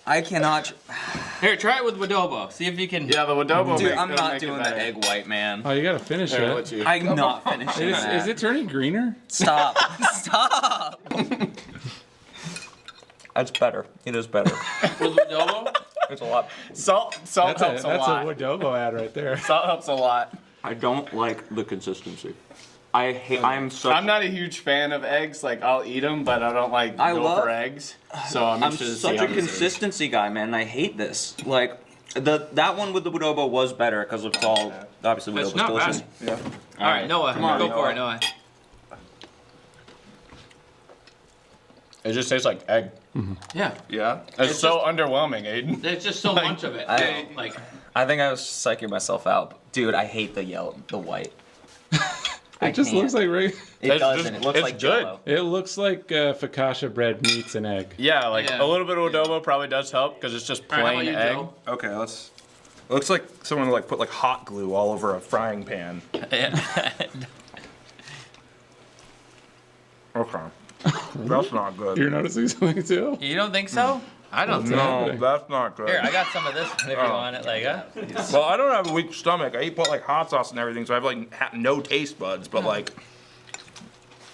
I cannot. Here, try it with Wadobo. See if you can. Yeah, the Wadobo. Dude, make- I'm doesn't not make it doing better. the egg white, man. Oh, you gotta finish Here, I'll it. let you. I'm not finishing that. Is it turning greener? Stop. Stop. That's better. It is better. With Wadobo? It's a lot. Salt helps That's a lot. a Wadobo ad right there. Salt helps a lot. I don't like the consistency. I'm not a huge fan of eggs. Like, I'll eat them, but I don't like I go love- for eggs. So I'm I'm interested to see such how a this is. consistency guy, man. And I hate this. Like, that one with the Wadobo was better because it's all obviously It's Wadobo's not delicious. bad. Yeah. All right, Noah, Come on, go for Noah. it, Noah. It just tastes like egg. Yeah. Yeah. It's so underwhelming, Aiden. There's just so much of it. Like, I think I was psyching myself out. Dude, I hate the white. It just looks like It It's doesn't. just- It looks it's like good. Jell-O. it looks like focaccia bread meets an egg. Yeah, like Yeah. a little bit of Wadobo probably does help because it's just all right, how plain about you, egg. Joe? Okay, let's. It looks like someone like put like hot glue all over a frying pan. Okay. That's not good. You're noticing something too? You don't think so? I don't think so. No, happening? that's not good. Here, I got some of this if you want it. Like, Well, I don't have a weak stomach. I eat put like hot sauce and everything, so I have like no taste buds. But like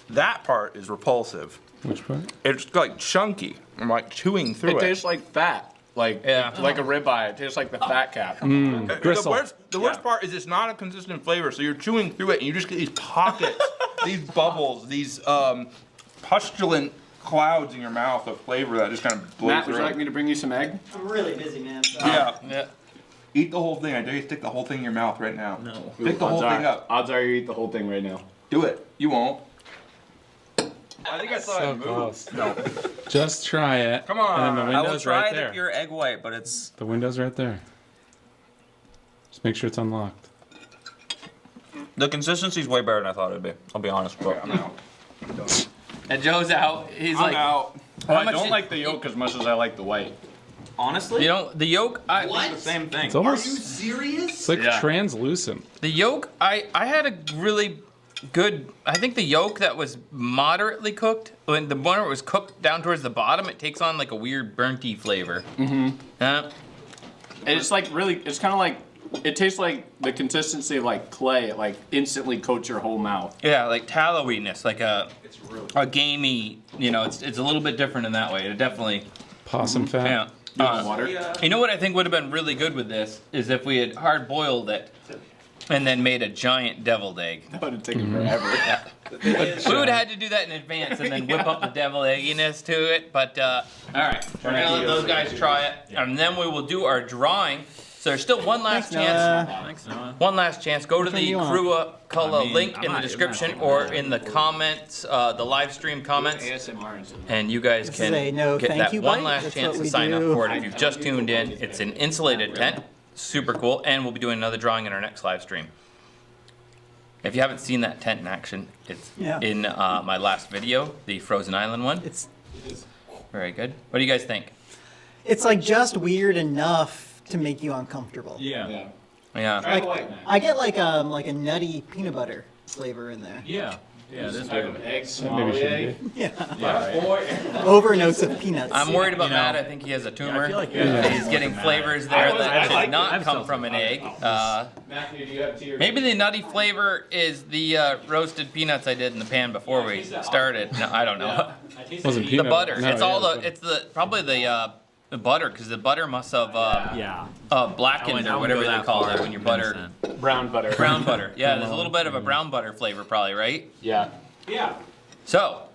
that part is repulsive. Which part? It's like chunky. I'm like chewing through It it. tastes like fat. Like, Yeah. like a ribeye. It tastes like the fat cap. Gristle. The worst part is it's not a consistent flavor. So you're chewing through it and you just get these pockets, these bubbles, these pustulant clouds in your mouth of flavor that just kind of blow Matt, would through. you like me to bring you some egg? I'm really busy, man. Yeah. yeah. Eat the whole thing. I dare you to stick the whole thing in your mouth right now. No. Stick the whole thing up. Odds are you eat the whole thing right now. Do it. You won't. I think I saw So it move. close. Just try it. Come on. And then the I will window's try right the there. pure egg white, but it's. The window's right there. Just make sure it's unlocked. The consistency's way better than I thought it'd be. I'll be honest, bro. I'm out. And Joe's out. He's I'm like, out. Well, I much don't did- like the yolk as much as I like the white. Honestly, you know, the yolk. I the same thing. It's almost. serious? It's like Yeah. translucent. The yolk. I had a really good. I think the yolk that was moderately cooked. When the one where it was cooked down towards the bottom, it takes on like a weird burnty flavor. Mm-hmm. Uh, And it's like really, it's kind of like, it tastes like the consistency of like clay. It like instantly coats your whole mouth. yeah, like tallowiness, like a gamey. You know, it's a little bit different in that way. It definitely. Possum fat. Yeah. Water. You know what I think would have been really good with this is if we had hard boiled it and then made a giant deviled egg. That would have taken forever. We would have had to do that in advance and then whip up the deviled egginess to it. But all right, we're gonna let those guys try it, and then we will do our drawing. So there's still one last chance. Thanks, Noah. One last chance. Go to the you want? Crua Color link in the I'm description not or in the comments, the live stream comments, ASMR. and you guys This can is a no get thank that you one bite. last That's chance what to we sign up do. for it. If you've just tuned in, it's an insulated tent, super cool, and we'll be doing another drawing in our next live stream. If you haven't seen that tent in action, it's Yeah. in my last video, the Frozen Island one. It's Very good. What do you guys think? it's like just weird enough to make you uncomfortable. Yeah. Yeah. Like I get like a nutty peanut butter flavor in there. Yeah. Yeah, this Type of eggs. Maybe we should be. Yeah. Over-notes of peanuts. I'm worried about You know, Matt. I think he has a tumor. feel like He's getting flavors there that did not come from an egg. Matthew, do you have tea or Maybe the nutty flavor is the roasted peanuts I did in the pan before we started. No, I don't know. Wasn't The peanut butter. No, It's yeah, all it was the. It's the probably the The butter, because the butter must have blackened or whatever they call it when your butter. Brown butter. Brown butter. Yeah, there's a little bit of a brown butter flavor probably, right? Yeah. Yeah. So,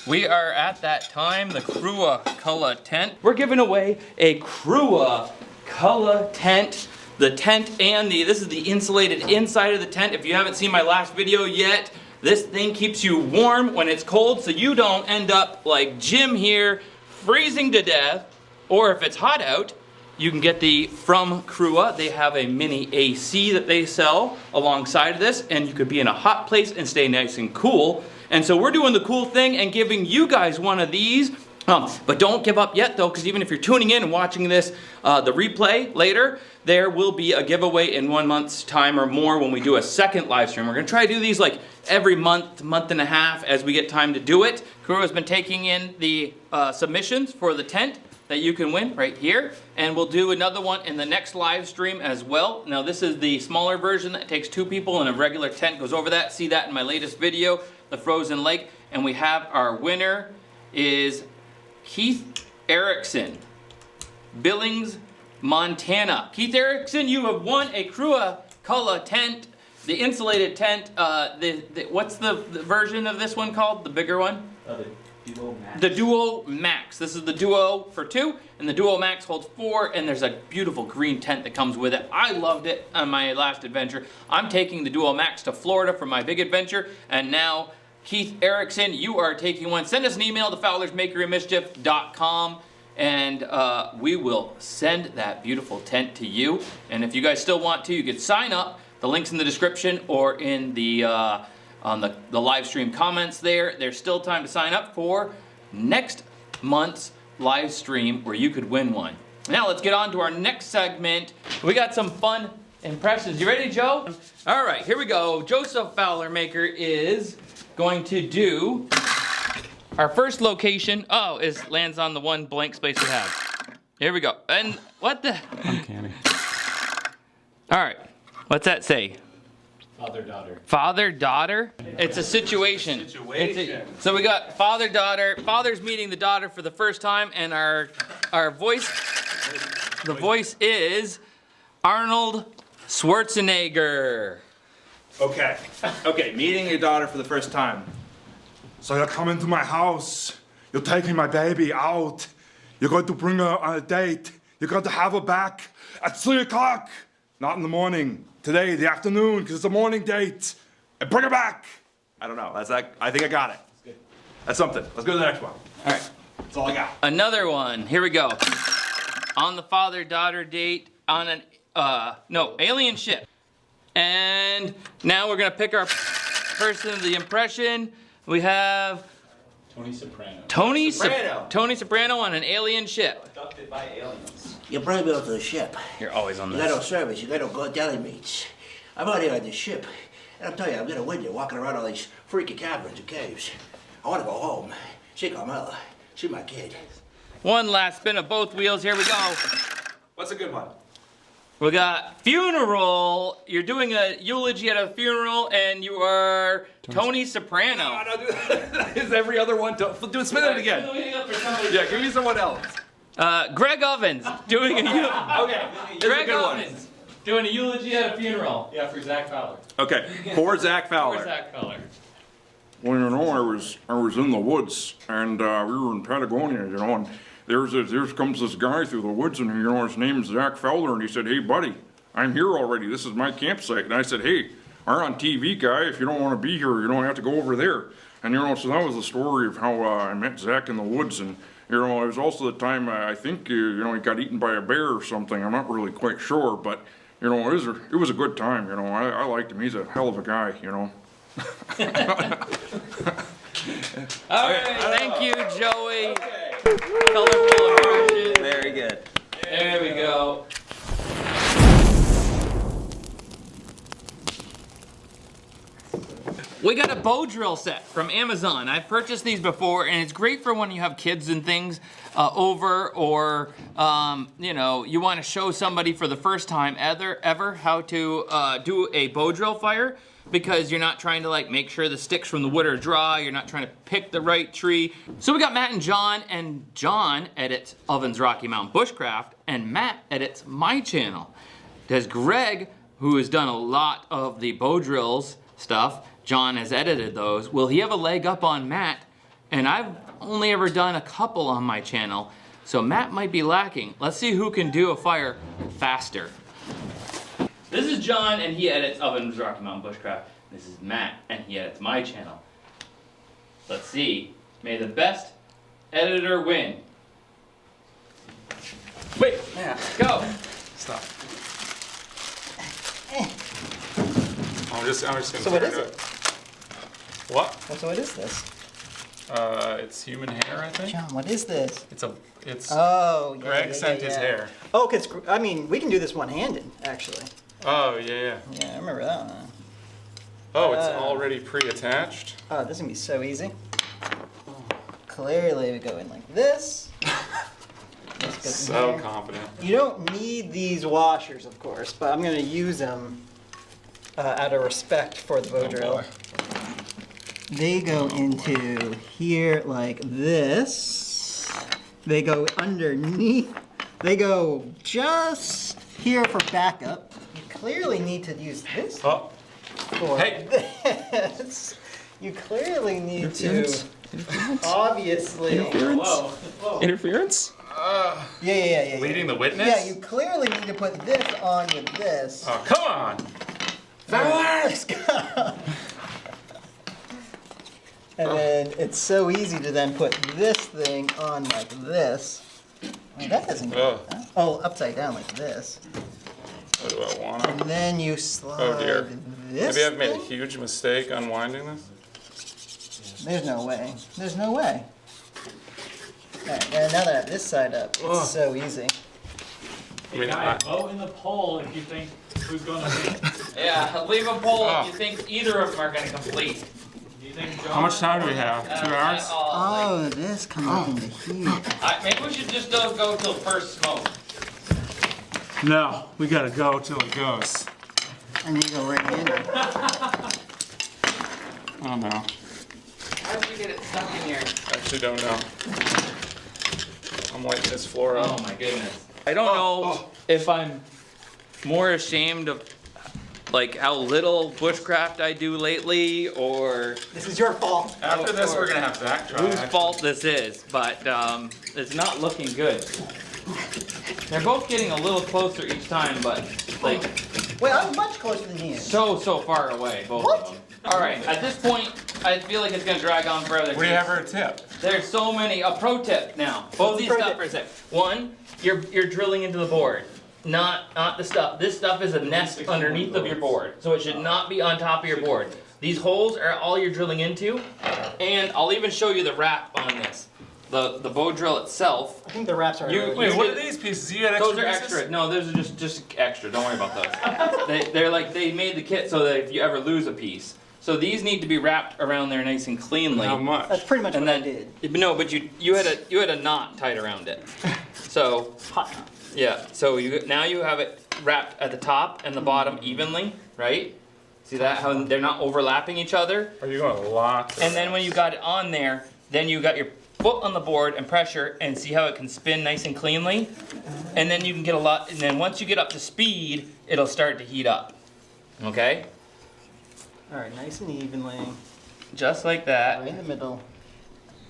we are at that time, the Crua Cullah tent. We're giving away a Crua Cullah tent. The tent and this is the insulated inside of the tent. If you haven't seen my last video yet, this thing keeps you warm when it's cold so you don't end up like Jim here, freezing to death. Or if it's hot out, you can get from Crua. They have a mini AC that they sell alongside of this, and you could be in a hot place and stay nice and cool. And so we're doing the cool thing and giving you guys one of these. But don't give up yet though, because even if you're tuning in and watching this, the replay later, there will be a giveaway in 1 month's time or more when we do a second live stream. We're gonna try to do these like every month, month and a half as we get time to do it. Crua has been taking in the submissions for the tent that you can win right here, and we'll do another one in the next live stream as well. Now this is the smaller version that takes 2 people, and a regular tent goes over that. See that in my latest video, the frozen lake. And we have our winner is Keith Erickson, Billings, Montana. Keith Erickson, you have won a Crua Cullah tent, the insulated tent. What's the version of this one called? The bigger one? The Duo Max. This is the Duo for 2, and the Duo Max holds 4, and there's a beautiful green tent that comes with it. I loved it on my last adventure. I'm taking the Duo Max to Florida for my big adventure, and now Keith Erickson, you are taking one. Send us an email to fowlersmakerymischief.com, and we will send that beautiful tent to you. And if you guys still want to, you can sign up. The link's in the description or in the on the live stream comments there. There's still time to sign up for next month's live stream where you could win one. Now let's get on to our next segment. We got some fun impressions. You ready, Joe? All right, here we go. Joseph Fowler Maker is going to do our first location. Oh, lands on the one blank space we have. Here we go. And what the? Uncanny. All right, what's that say? Father-daughter. Father-daughter? It's a situation. So we got father-daughter. Father's meeting the daughter for the first time, and our voice, the voice is Arnold Schwarzenegger. Okay, meeting your daughter for the first time. So you're coming to my house. You're taking my baby out. You're going to bring her on a date. You're going to have her back at 3 o'clock. Not in the morning. Today, the afternoon, because it's a morning date. And bring her back. I don't know. I think I got it. That's something. Let's go to the next one. All right. That's all I got. Another one. Here we go. On the father-daughter date on an alien ship. And now we're gonna pick our person of the impression. We have Tony Soprano. Tony Soprano on an alien ship. Abducted by aliens. You brought me onto the ship. You're always on You this. got no service, you got no good deli meats. I'm out here on this ship, and I'm telling you, I'm gonna win you walking around all these freaky caverns and caves. I wanna go home, see Carmela, see my kid. One last spin of both wheels. Here we go. What's a good one? We got funeral. You're doing a eulogy at a funeral, and you are Tony Soprano. No, do that. Is every other one? Spin it again. Yeah, give me someone else. Greg Ovens doing a Okay, Greg Ovens doing a eulogy at a funeral. Yeah, for Zach Fowler. Okay, for Zach Fowler. For Zach Fowler. Well, you know, I was in the woods, and we were in Patagonia, you know, and there comes this guy through the woods, and you know, his name's Zach Fowler, and he said, "Hey, buddy, I'm here already. This is my campsite." And I said, "Hey, I'm on TV, guy. If you don't want to be here, you don't have to go over there." And you know, so that was the story of how I met Zach in the woods, and you know, it was also the time I think you know, he got eaten by a bear or something. I'm not really quite sure, but you know, it was a good time. You know, I liked him. He's a hell of a guy. You know. All right, thank you, Joey. Okay. Colorful impression. Very good. There we go. We got a bow drill set from Amazon. I've purchased these before, and it's great for when you have kids and things over, or you know, you want to show somebody for the first time ever how to do a bow drill fire. because you're not trying to like make sure the sticks from the wood are dry, you're not trying to pick the right tree. So we got Matt and John edits Oven's Rocky Mountain Bushcraft, and Matt edits my channel. There's Greg, who has done a lot of the bow drills stuff. John has edited those. Will he have a leg up on Matt? And I've only ever done a couple on my channel, so Matt might be lacking. Let's see who can do a fire faster. This is John, and he edits Oven's Rocky Mountain Bushcraft. This is Matt, and he edits my channel. Let's see. May the best editor win. Wait, Matt, go. Stop. I'm just gonna So what is it? What? So what is this? It's human hair, I think. John, what is this? It's. Oh, yeah. Greg sent his hair. Oh, cause I mean, we can do this one-handed, actually. Oh yeah. Yeah, I remember that one. Oh, it's already pre-attached. Oh, this is gonna be so easy. Clearly, we go in like this. So confident. You don't need these washers, of course, but I'm gonna use them out of respect for the bow drill. Boy. They go into here like this. They go underneath. They go just here for backup. You clearly need to use this for this. You clearly need to, obviously. Whoa. Interference? Yeah. Leading the witness? Yeah, you clearly need to put this on with this. Oh, come on! Let's go. And then it's so easy to then put this thing on like this. Wait, that doesn't go. Oh, upside down like this. What do I want? And then you slide Oh dear. this. Maybe I've made a thing? huge mistake unwinding this. There's no way. There's no way. Alright, and now that I have this side up, it's so easy. I mean, Guys, vote in the poll if you think who's gonna win. Yeah, leave a poll if you think either of them are gonna complete. Do you think John How much time do we have? 2 hours? Oh, this comes up into here. Maybe we should just go till first smoke. No, we gotta go till it goes. And you go right in. Oh no. How did you get it stuck in here? Actually don't know. I'm lighting this floor up. Oh my goodness. I don't know if I'm more ashamed of like how little bushcraft I do lately, or This is your fault. After this, we're gonna have Zach try. whose fault this is, but it's not looking good. They're both getting a little closer each time, but like Wait, I'm much closer than he is. so far away, both of them. All right, at this point, I feel like it's gonna drag on forever. We have our tip. There's so many. A pro tip now. Both these stuff are tip. One, you're drilling into the board, not the stuff. This stuff is a nest underneath of your board, so it should not be on top of your board. These holes are all you're drilling into, and I'll even show you the wrap on this. The bow drill itself. I think the wraps are. Wait, what are these pieces? You got extra Those are pieces? extra. No, those are just extra. Don't worry about those. They're like they made the kit so that if you ever lose a piece. So these need to be wrapped around there nice and cleanly. How much? That's pretty much what I did. No, but you had a knot tied around it. So yeah. So now you have it wrapped at the top and the bottom evenly, right? See that how they're not overlapping each other? Are you going to lock? And then when you got it on there, then you got your foot on the board and pressure, and see how it can spin nice and cleanly. And then you can get a lot. And then once you get up to speed, it'll start to heat up. Okay. All right, nice and evenly. Just like that. Right in the middle.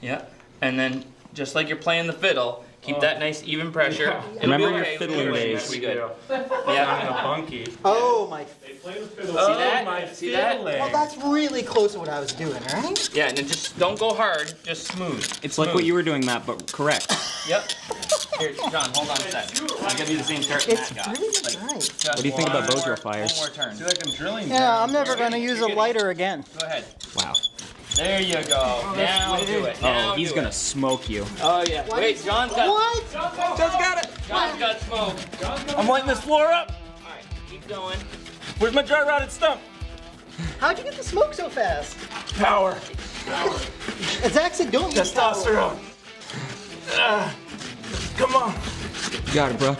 Yep. And then just like you're playing the fiddle, keep that nice even pressure. It'll Remember be your okay. fiddling ways. It'll be good. Yeah. Yeah. Bunky. Oh my. They play the fiddle. See that? See that? Well, that's really close to what I was doing, right? Yeah, and then just don't go hard, just smooth. It's like what you were doing, Matt, but correct. Yep. Here, John, hold on a sec. I'll give you the same turn It's Matt got. really Like, nice. just What do you think about bow drill one fires? more turn. I feel like I'm drilling. Yeah, I'm never gonna use a lighter again. Go ahead. Wow. There you go. Now do it. Now Oh, he's do gonna it. smoke you. Oh yeah. Wait, John's got. What? John's got it. John's got smoke. I'm lighting this floor up. All right, keep going. Where's my dry rotted stump? How'd you get the smoke so fast? Power. Zach said don't use Testosterone. Come on. You got it, bro.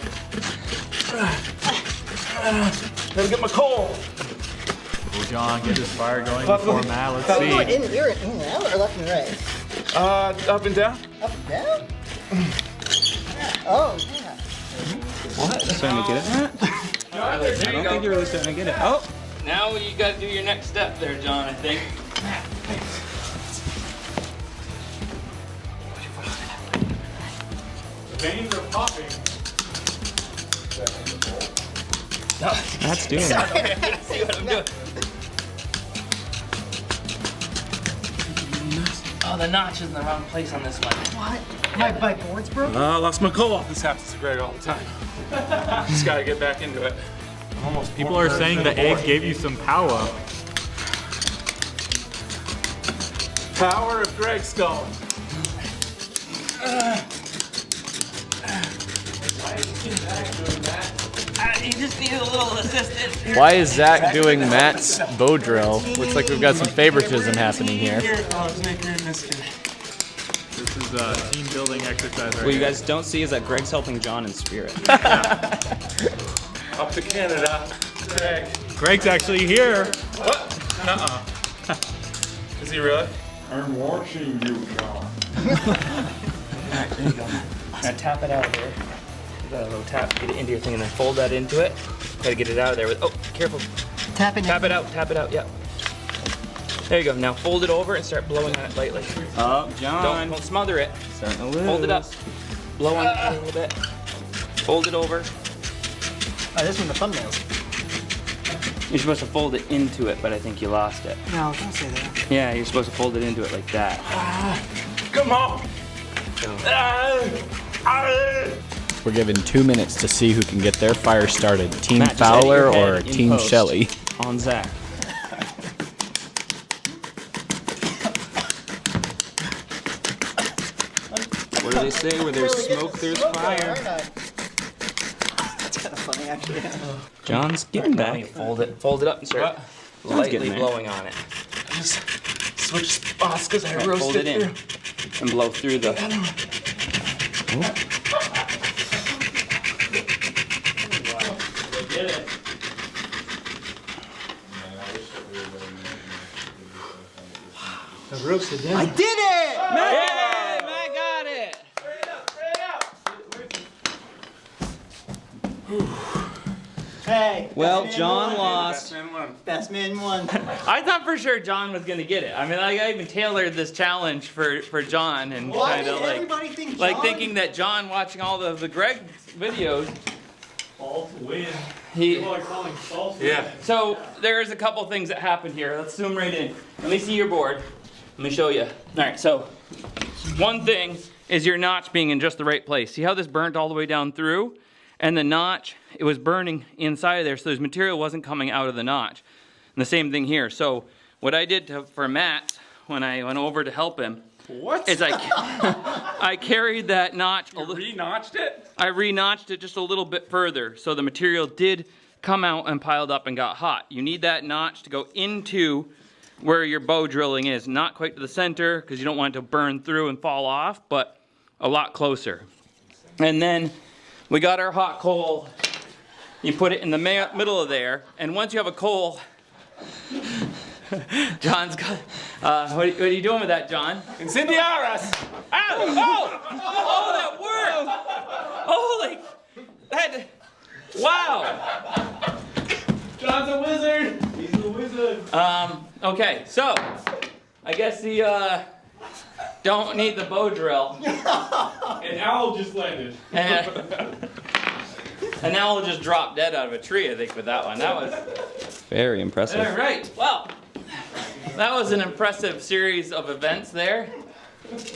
Gotta get my coal. Will John get his fire going before Matt? Let's see. You're in now or left and right? Up and down. Up and down? Oh, yeah. What? Starting to get it, Matt? There you I don't go. think you're really starting to get it. Oh, now you got to do your next step there, John, I think. The veins are popping. That's doing it. See what I'm doing? Oh, the notch is in the wrong place on this one. What? My board's broken? I lost my co-op. This happens to Greg all the time. Just gotta get back into it. People are saying the egg gave you some power. Power of Greg Stone. You just need a little assistance. Why is Zach doing Matt's bow drill? Looks like we've got some favoritism happening here. This is a team building exercise right What you guys don't see is that Greg's helping John in spirit. Up to Canada. Greg. Greg's actually here. What? Nuh-uh. Is he really? I'm watching you, John. Alright, there you go. Now tap it out of there. You got a little tap, get it into your thing, and then fold that into it. Try to get it out of there with, oh, careful. Tap it out, yeah. There you go, now fold it over and start blowing on it lightly. Oh, John. Don't smother it. Starting to lose. Hold it up. Blow on it a little bit. Fold it over. Oh, this one, the thumbnails. You're supposed to fold it into it, but I think you lost it. No, don't say that. Yeah, you're supposed to fold it into it like that. Come on. We're given 2 minutes to see who can get their fire started. Team Matt, just edit Fowler your or head in Team post Shelley. On Zach. What do they say? Where there's smoke, there's fire. That's kind of funny, actually. John's getting back. Fold it up and start lightly blowing on it. Just switch spots because I Right, roasted fold it in and blow through the. Get it. I roasted it. I did it! Matt got it. Hey. Well, best man John won. lost. Best man won. I thought for sure John was gonna get it. I mean, I even tailored this challenge for John and Why kind of did everybody think like John? thinking that John watching all the Greg videos. False win. He- People are calling false win. Yeah. So there's a couple things that happened here. Let's zoom right in. Let me see your board. Let me show you. All right. So one thing is your notch being in just the right place. See how this burnt all the way down through? And the notch, it was burning inside of there, so this material wasn't coming out of the notch. And the same thing here. So what I did for Matt when I went over to help him is I carried that notch. You re-notched it? I re-notched it just a little bit further, so the material did come out and piled up and got hot. You need that notch to go into where your bow drilling is, not quite to the center because you don't want it to burn through and fall off, but a lot closer. And then we got our hot coal. You put it in the middle of there, and once you have a coal, John's got. What are you doing with that, John? Incendiaras! Ow! Oh, that worked! Holy, that! Wow! John's a wizard! He's a wizard! Okay, so I guess the don't need the bow drill. An owl just landed. And now we'll just drop dead out of a tree, I think, with that one. That was Very impressive. all right. Well, that was an impressive series of events there.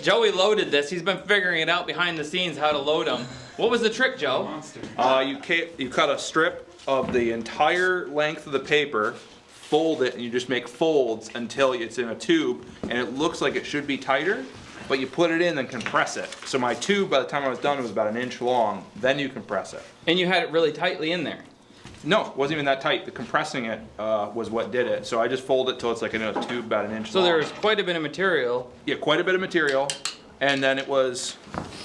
Joey loaded this. He's been figuring it out behind the scenes how to load them. What was the trick, Joe? You cut a strip of the entire length of the paper, fold it, and you just make folds until it's in a tube, and it looks like it should be tighter, but you put it in and compress it. So my tube, by the time I was done, was about 1 inch long. Then you compress it. And you had it really tightly in there. No, it wasn't even that tight. The compressing it was what did it. So I just fold it till it's like in a tube about 1 inch So long. there was quite a bit of material. Yeah, quite a bit of material. And then it was,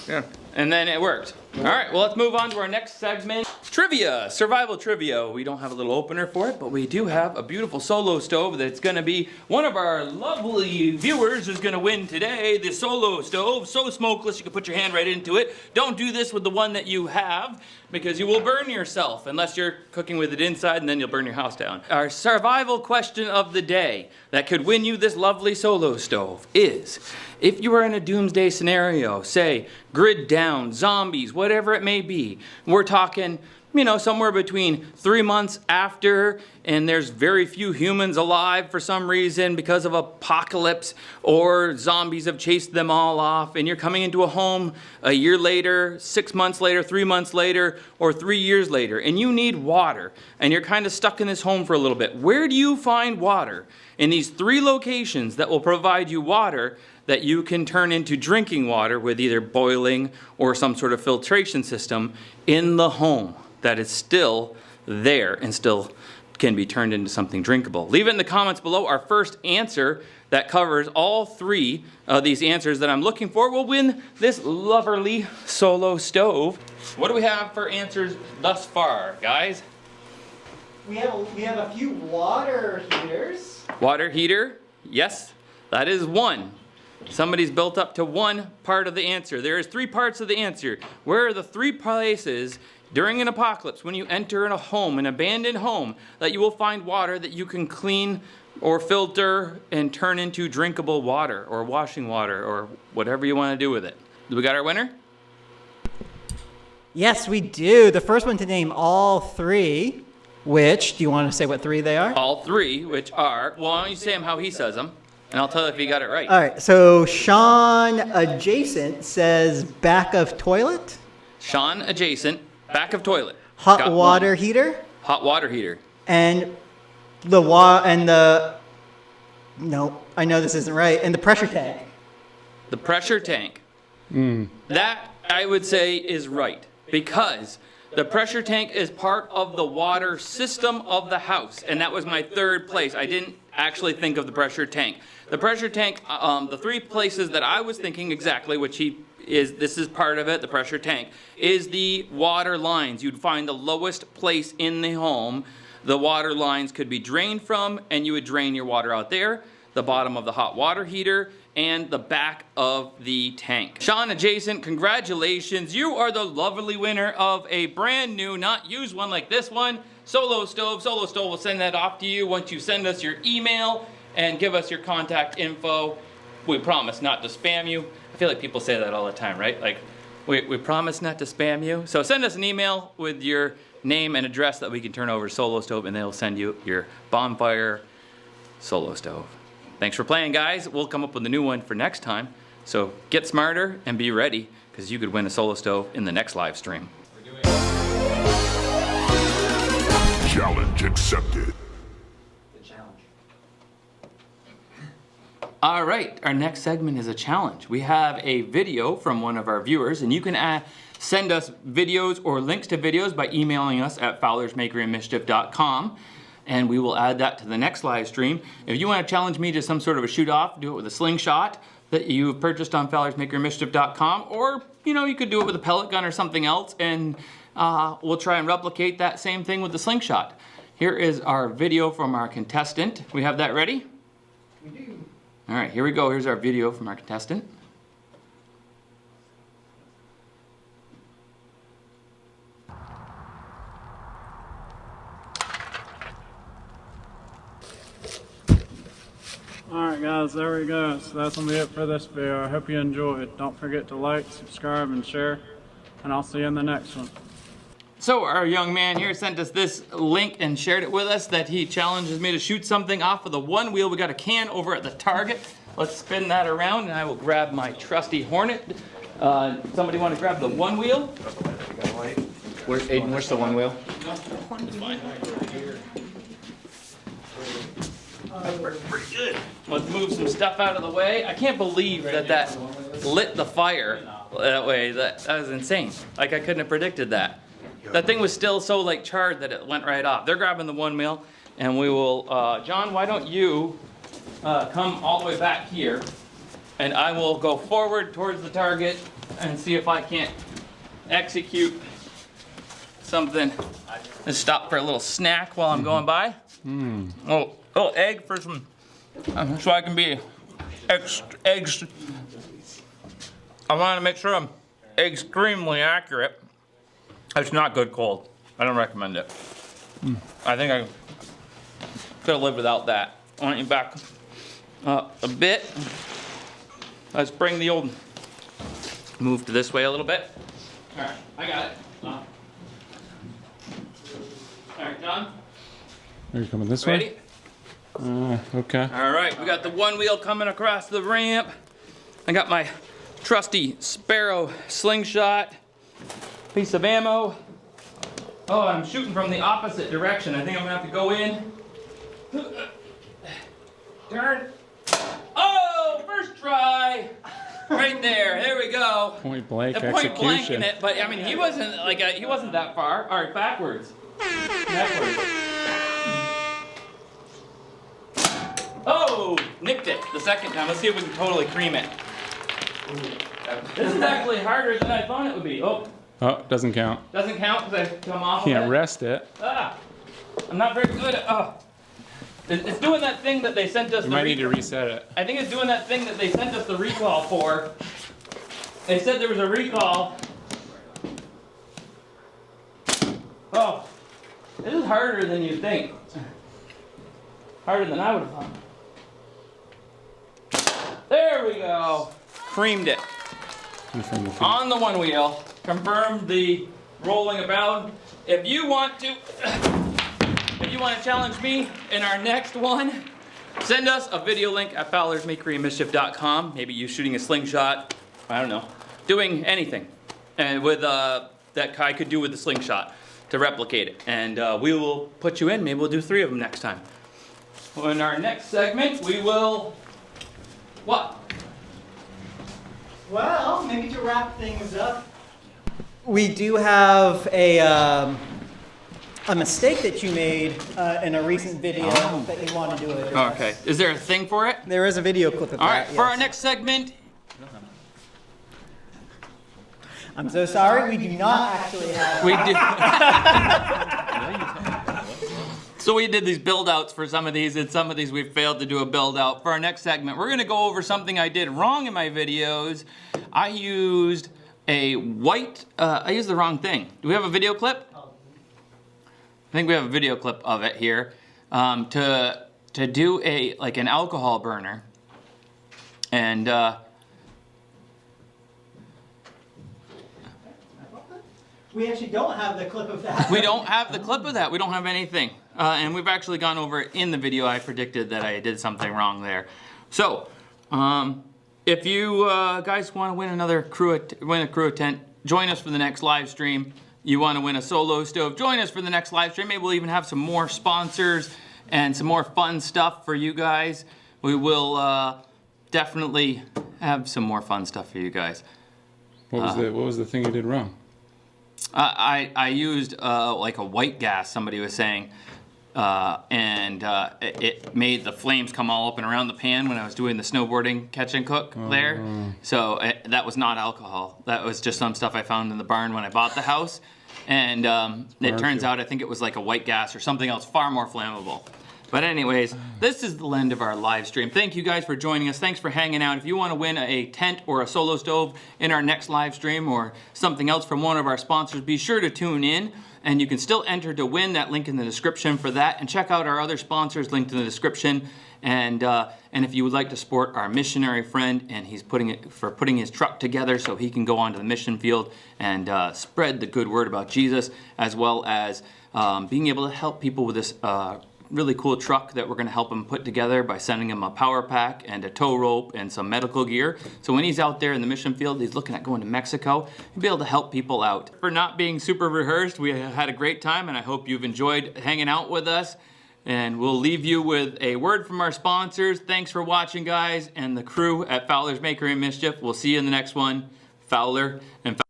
yeah. And then it worked. All right, well, let's move on to our next segment. Trivia, survival trivia. We don't have a little opener for it, but we do have a beautiful solo stove that's gonna be one of our lovely viewers who's gonna win today. The solo stove, so smokeless you can put your hand right into it. Don't do this with the one that you have because you will burn yourself unless you're cooking with it inside and then you'll burn your house down. Our survival question of the day that could win you this lovely solo stove is, if you are in a doomsday scenario, say grid down, zombies, whatever it may be, we're talking, you know, somewhere between 3 months after, and there's very few humans alive for some reason because of apocalypse, or zombies have chased them all off, and you're coming into a home a year later, 6 months later, 3 months later, or 3 years later, and you need water, and you're kind of stuck in this home for a little bit. Where do you find water in these 3 locations that will provide you water that you can turn into drinking water with either boiling or some sort of filtration system in the home that is still there and still can be turned into something drinkable? Leave it in the comments below. Our first answer that covers all 3 of these answers that I'm looking for will win this lovely solo stove. What do we have for answers thus far, guys? We have a few water heaters. Water heater, yes, that is 1. Somebody's built up to 1 part of the answer. There is 3 parts of the answer. Where are the 3 places during an apocalypse when you enter in a home, an abandoned home, that you will find water that you can clean or filter and turn into drinkable water or washing water or whatever you want to do with it? Do we got our winner? Yes, we do. The first one to name all 3, which, do you want to say what 3 they are? All 3, which are, well, why don't you say them how he says them, and I'll tell you if he got it right. All right, so Sean Adjacent says back of toilet. Sean Adjacent, back of toilet. Hot water heater. Hot water heater. And no, I know this isn't right. And the pressure tank. The pressure tank. That, I would say, is right, because the pressure tank is part of the water system of the house, and that was my 3rd place. I didn't actually think of the pressure tank. The pressure tank, the 3 places that I was thinking exactly, which this is part of it, the pressure tank, is the water lines. You'd find the lowest place in the home the water lines could be drained from, and you would drain your water out there, the bottom of the hot water heater, and the back of the tank. Sean Adjacent, congratulations. You are the lovely winner of a brand new, not used one like this one, solo stove. Solo stove will send that off to you once you send us your email and give us your contact info. We promise not to spam you. I feel like people say that all the time, right? Like, we promise not to spam you. So send us an email with your name and address that we can turn over to Solo Stove, and they'll send you your bonfire solo stove. Thanks for playing, guys. We'll come up with a new one for next time. So get smarter and be ready, because you could win a solo stove in the next live stream. Challenge accepted. All right, our next segment is a challenge. We have a video from one of our viewers, and you can send us videos or links to videos by emailing us at fowlersmakeryandmischief.com, and we will add that to the next live stream. If you want to challenge me to some sort of a shoot-off, do it with a slingshot that you've purchased on fowlersmakeryandmischief.com, or you could do it with a pellet gun or something else, and we'll try and replicate that same thing with the slingshot. Here is our video from our contestant. We have that ready? We do. All right, here we go. Here's our video from our contestant. Alright guys, there we go. So that's going to be it for this video. I hope you enjoyed. Don't forget to like, subscribe, and share. And I'll see you in the next one. So our young man here sent us this link and shared it with us that he challenges me to shoot something off of the one wheel. We got a can over at the Target. Let's spin that around and I will grab my trusty Hornet. Somebody want to grab the one wheel? Aiden, where's the one wheel? It's fine. That worked pretty good. Let's move some stuff out of the way. I can't believe that lit the fire that way. That was insane. Like, I couldn't have predicted that. That thing was still so like charred that it went right off. They're grabbing the one wheel, and we will, John, why don't you come all the way back here, and I will go forward towards the target and see if I can't execute something. Let's stop for a little snack while I'm going by. Oh, egg for some, so I can be eggs. I want to make sure I'm extremely accurate. It's not good cold. I don't recommend it. I think I could have lived without that. I want you back a bit. Let's bring the old, move to this way a little bit. All right, I got it. All right, John. Are you coming this Ready? way? Okay. All right, we got the one wheel coming across the ramp. I got my trusty Sparrow slingshot, piece of ammo. Oh, I'm shooting from the opposite direction. I think I'm gonna have to go in. Turn. Oh, first try. Right there. There we go. Point blank The point blank execution. in it, but I mean, he wasn't like he wasn't that far. All right, backwards. Backwards. Oh, nicked it the second time. Let's see if we can totally cream it. This is actually harder than I thought it would be. Oh, Doesn't count. doesn't count because I come off. Can't of it. rest it. I'm not very good at. It's doing that thing that they sent us. You might need to reset it. I think it's doing that thing that they sent us the recall for. They said there was a recall. Oh, this is harder than you think. Harder than I would have thought. There we go. Creamed it. On the one wheel. Confirmed the rolling about. If you want to challenge me in our next one, send us a video link at Fowler's Makery and Mischief.com. Maybe you shooting a slingshot. I don't know. Doing anything. And with that I could do with the slingshot to replicate it. And we will put you in. Maybe we'll do 3 of them next time. In our next segment, we will... What? Well, maybe to wrap things up, we do have a mistake that you made in a recent video that you want to do it. Okay. Is there a thing for it? There is a video clip of that. All right. Yes. For our next segment... I'm so sorry, we do not actually have... We do. So we did these build outs for some of these, and some of these we failed to do a build out. For our next segment, we're gonna go over something I did wrong in my videos. I used a white, I used the wrong thing. Do we have a video clip? I think we have a video clip of it here. To do like an alcohol burner. And we actually don't have the clip of that. we don't have the clip of that. We don't have anything. And we've actually gone over it in the video. I predicted that I did something wrong there. So, if you guys want to win another crew of tent, join us for the next live stream. You want to win a solo stove, join us for the next live stream. Maybe we'll even have some more sponsors and some more fun stuff for you guys. We will definitely have some more fun stuff for you guys. What was the thing you did wrong? I used like a white gas, somebody was saying, and it made the flames come all up and around the pan when I was doing the snowboarding catch and cook there. So that was not alcohol. That was just some stuff I found in the barn when I bought the house. And it turns out I think it was like a white gas or something else far more flammable. But anyways, this is the end of our live stream. Thank you guys for joining us. Thanks for hanging out. If you want to win a tent or a solo stove in our next live stream or something else from one of our sponsors, be sure to tune in. And you can still enter to win. That link in the description for that. And check out our other sponsors linked in the description. And if you would like to support our missionary friend, and he's putting his truck together so he can go onto the mission field and spread the good word about Jesus, as well as being able to help people with this really cool truck that we're going to help him put together by sending him a power pack and a tow rope and some medical gear. So when he's out there in the mission field, he's looking at going to Mexico, he'll be able to help people out. For not being super rehearsed, we had a great time, and I hope you've enjoyed hanging out with us. And we'll leave you with a word from our sponsors. Thanks for watching, guys, and the crew at Fowler's Makery and Mischief. We'll see you in the next one. Fowler and Fowler.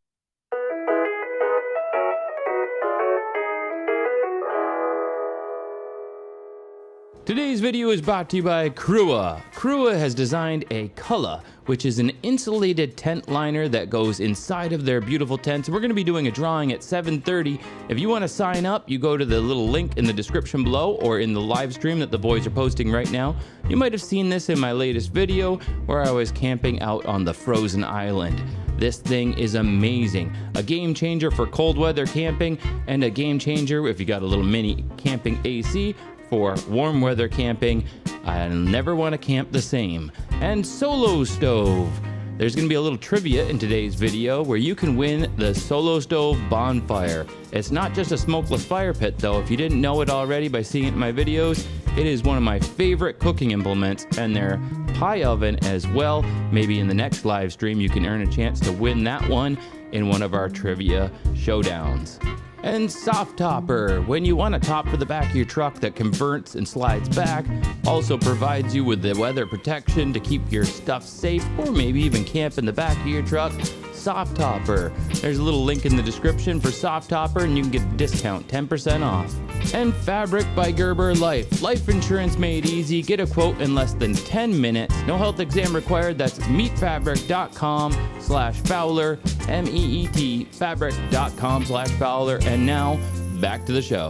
Today's video is brought to you by Crua. Crua has designed a Culla, which is an insulated tent liner that goes inside of their beautiful tents. We're going to be doing a drawing at 7:30. If you want to sign up, you go to the little link in the description below or in the live stream that the boys are posting right now. You might have seen this in my latest video where I was camping out on the frozen island. This thing is amazing. A game changer for cold weather camping and a game changer if you got a little mini camping AC for warm weather camping. I never want to camp the same. And Solo Stove. There's going to be a little trivia in today's video where you can win the Solo Stove Bonfire. It's not just a smokeless fire pit though. If you didn't know it already by seeing it in my videos, it is one of my favorite cooking implements, and their pie oven as well. Maybe in the next live stream you can earn a chance to win that one in one of our trivia showdowns. And Soft Topper, when you want a top for the back of your truck that converts and slides back, also provides you with the weather protection to keep your stuff safe, or maybe even camp in the back of your truck. Soft Topper. There's a little link in the description for Soft Topper and you can get a discount, 10% off. And Fabric by Gerber Life. Life insurance made easy. Get a quote in less than 10 minutes. No health exam required. That's meetfabric.com/Fowler, MEET, fabric.com/Fowler. And now, back to the show.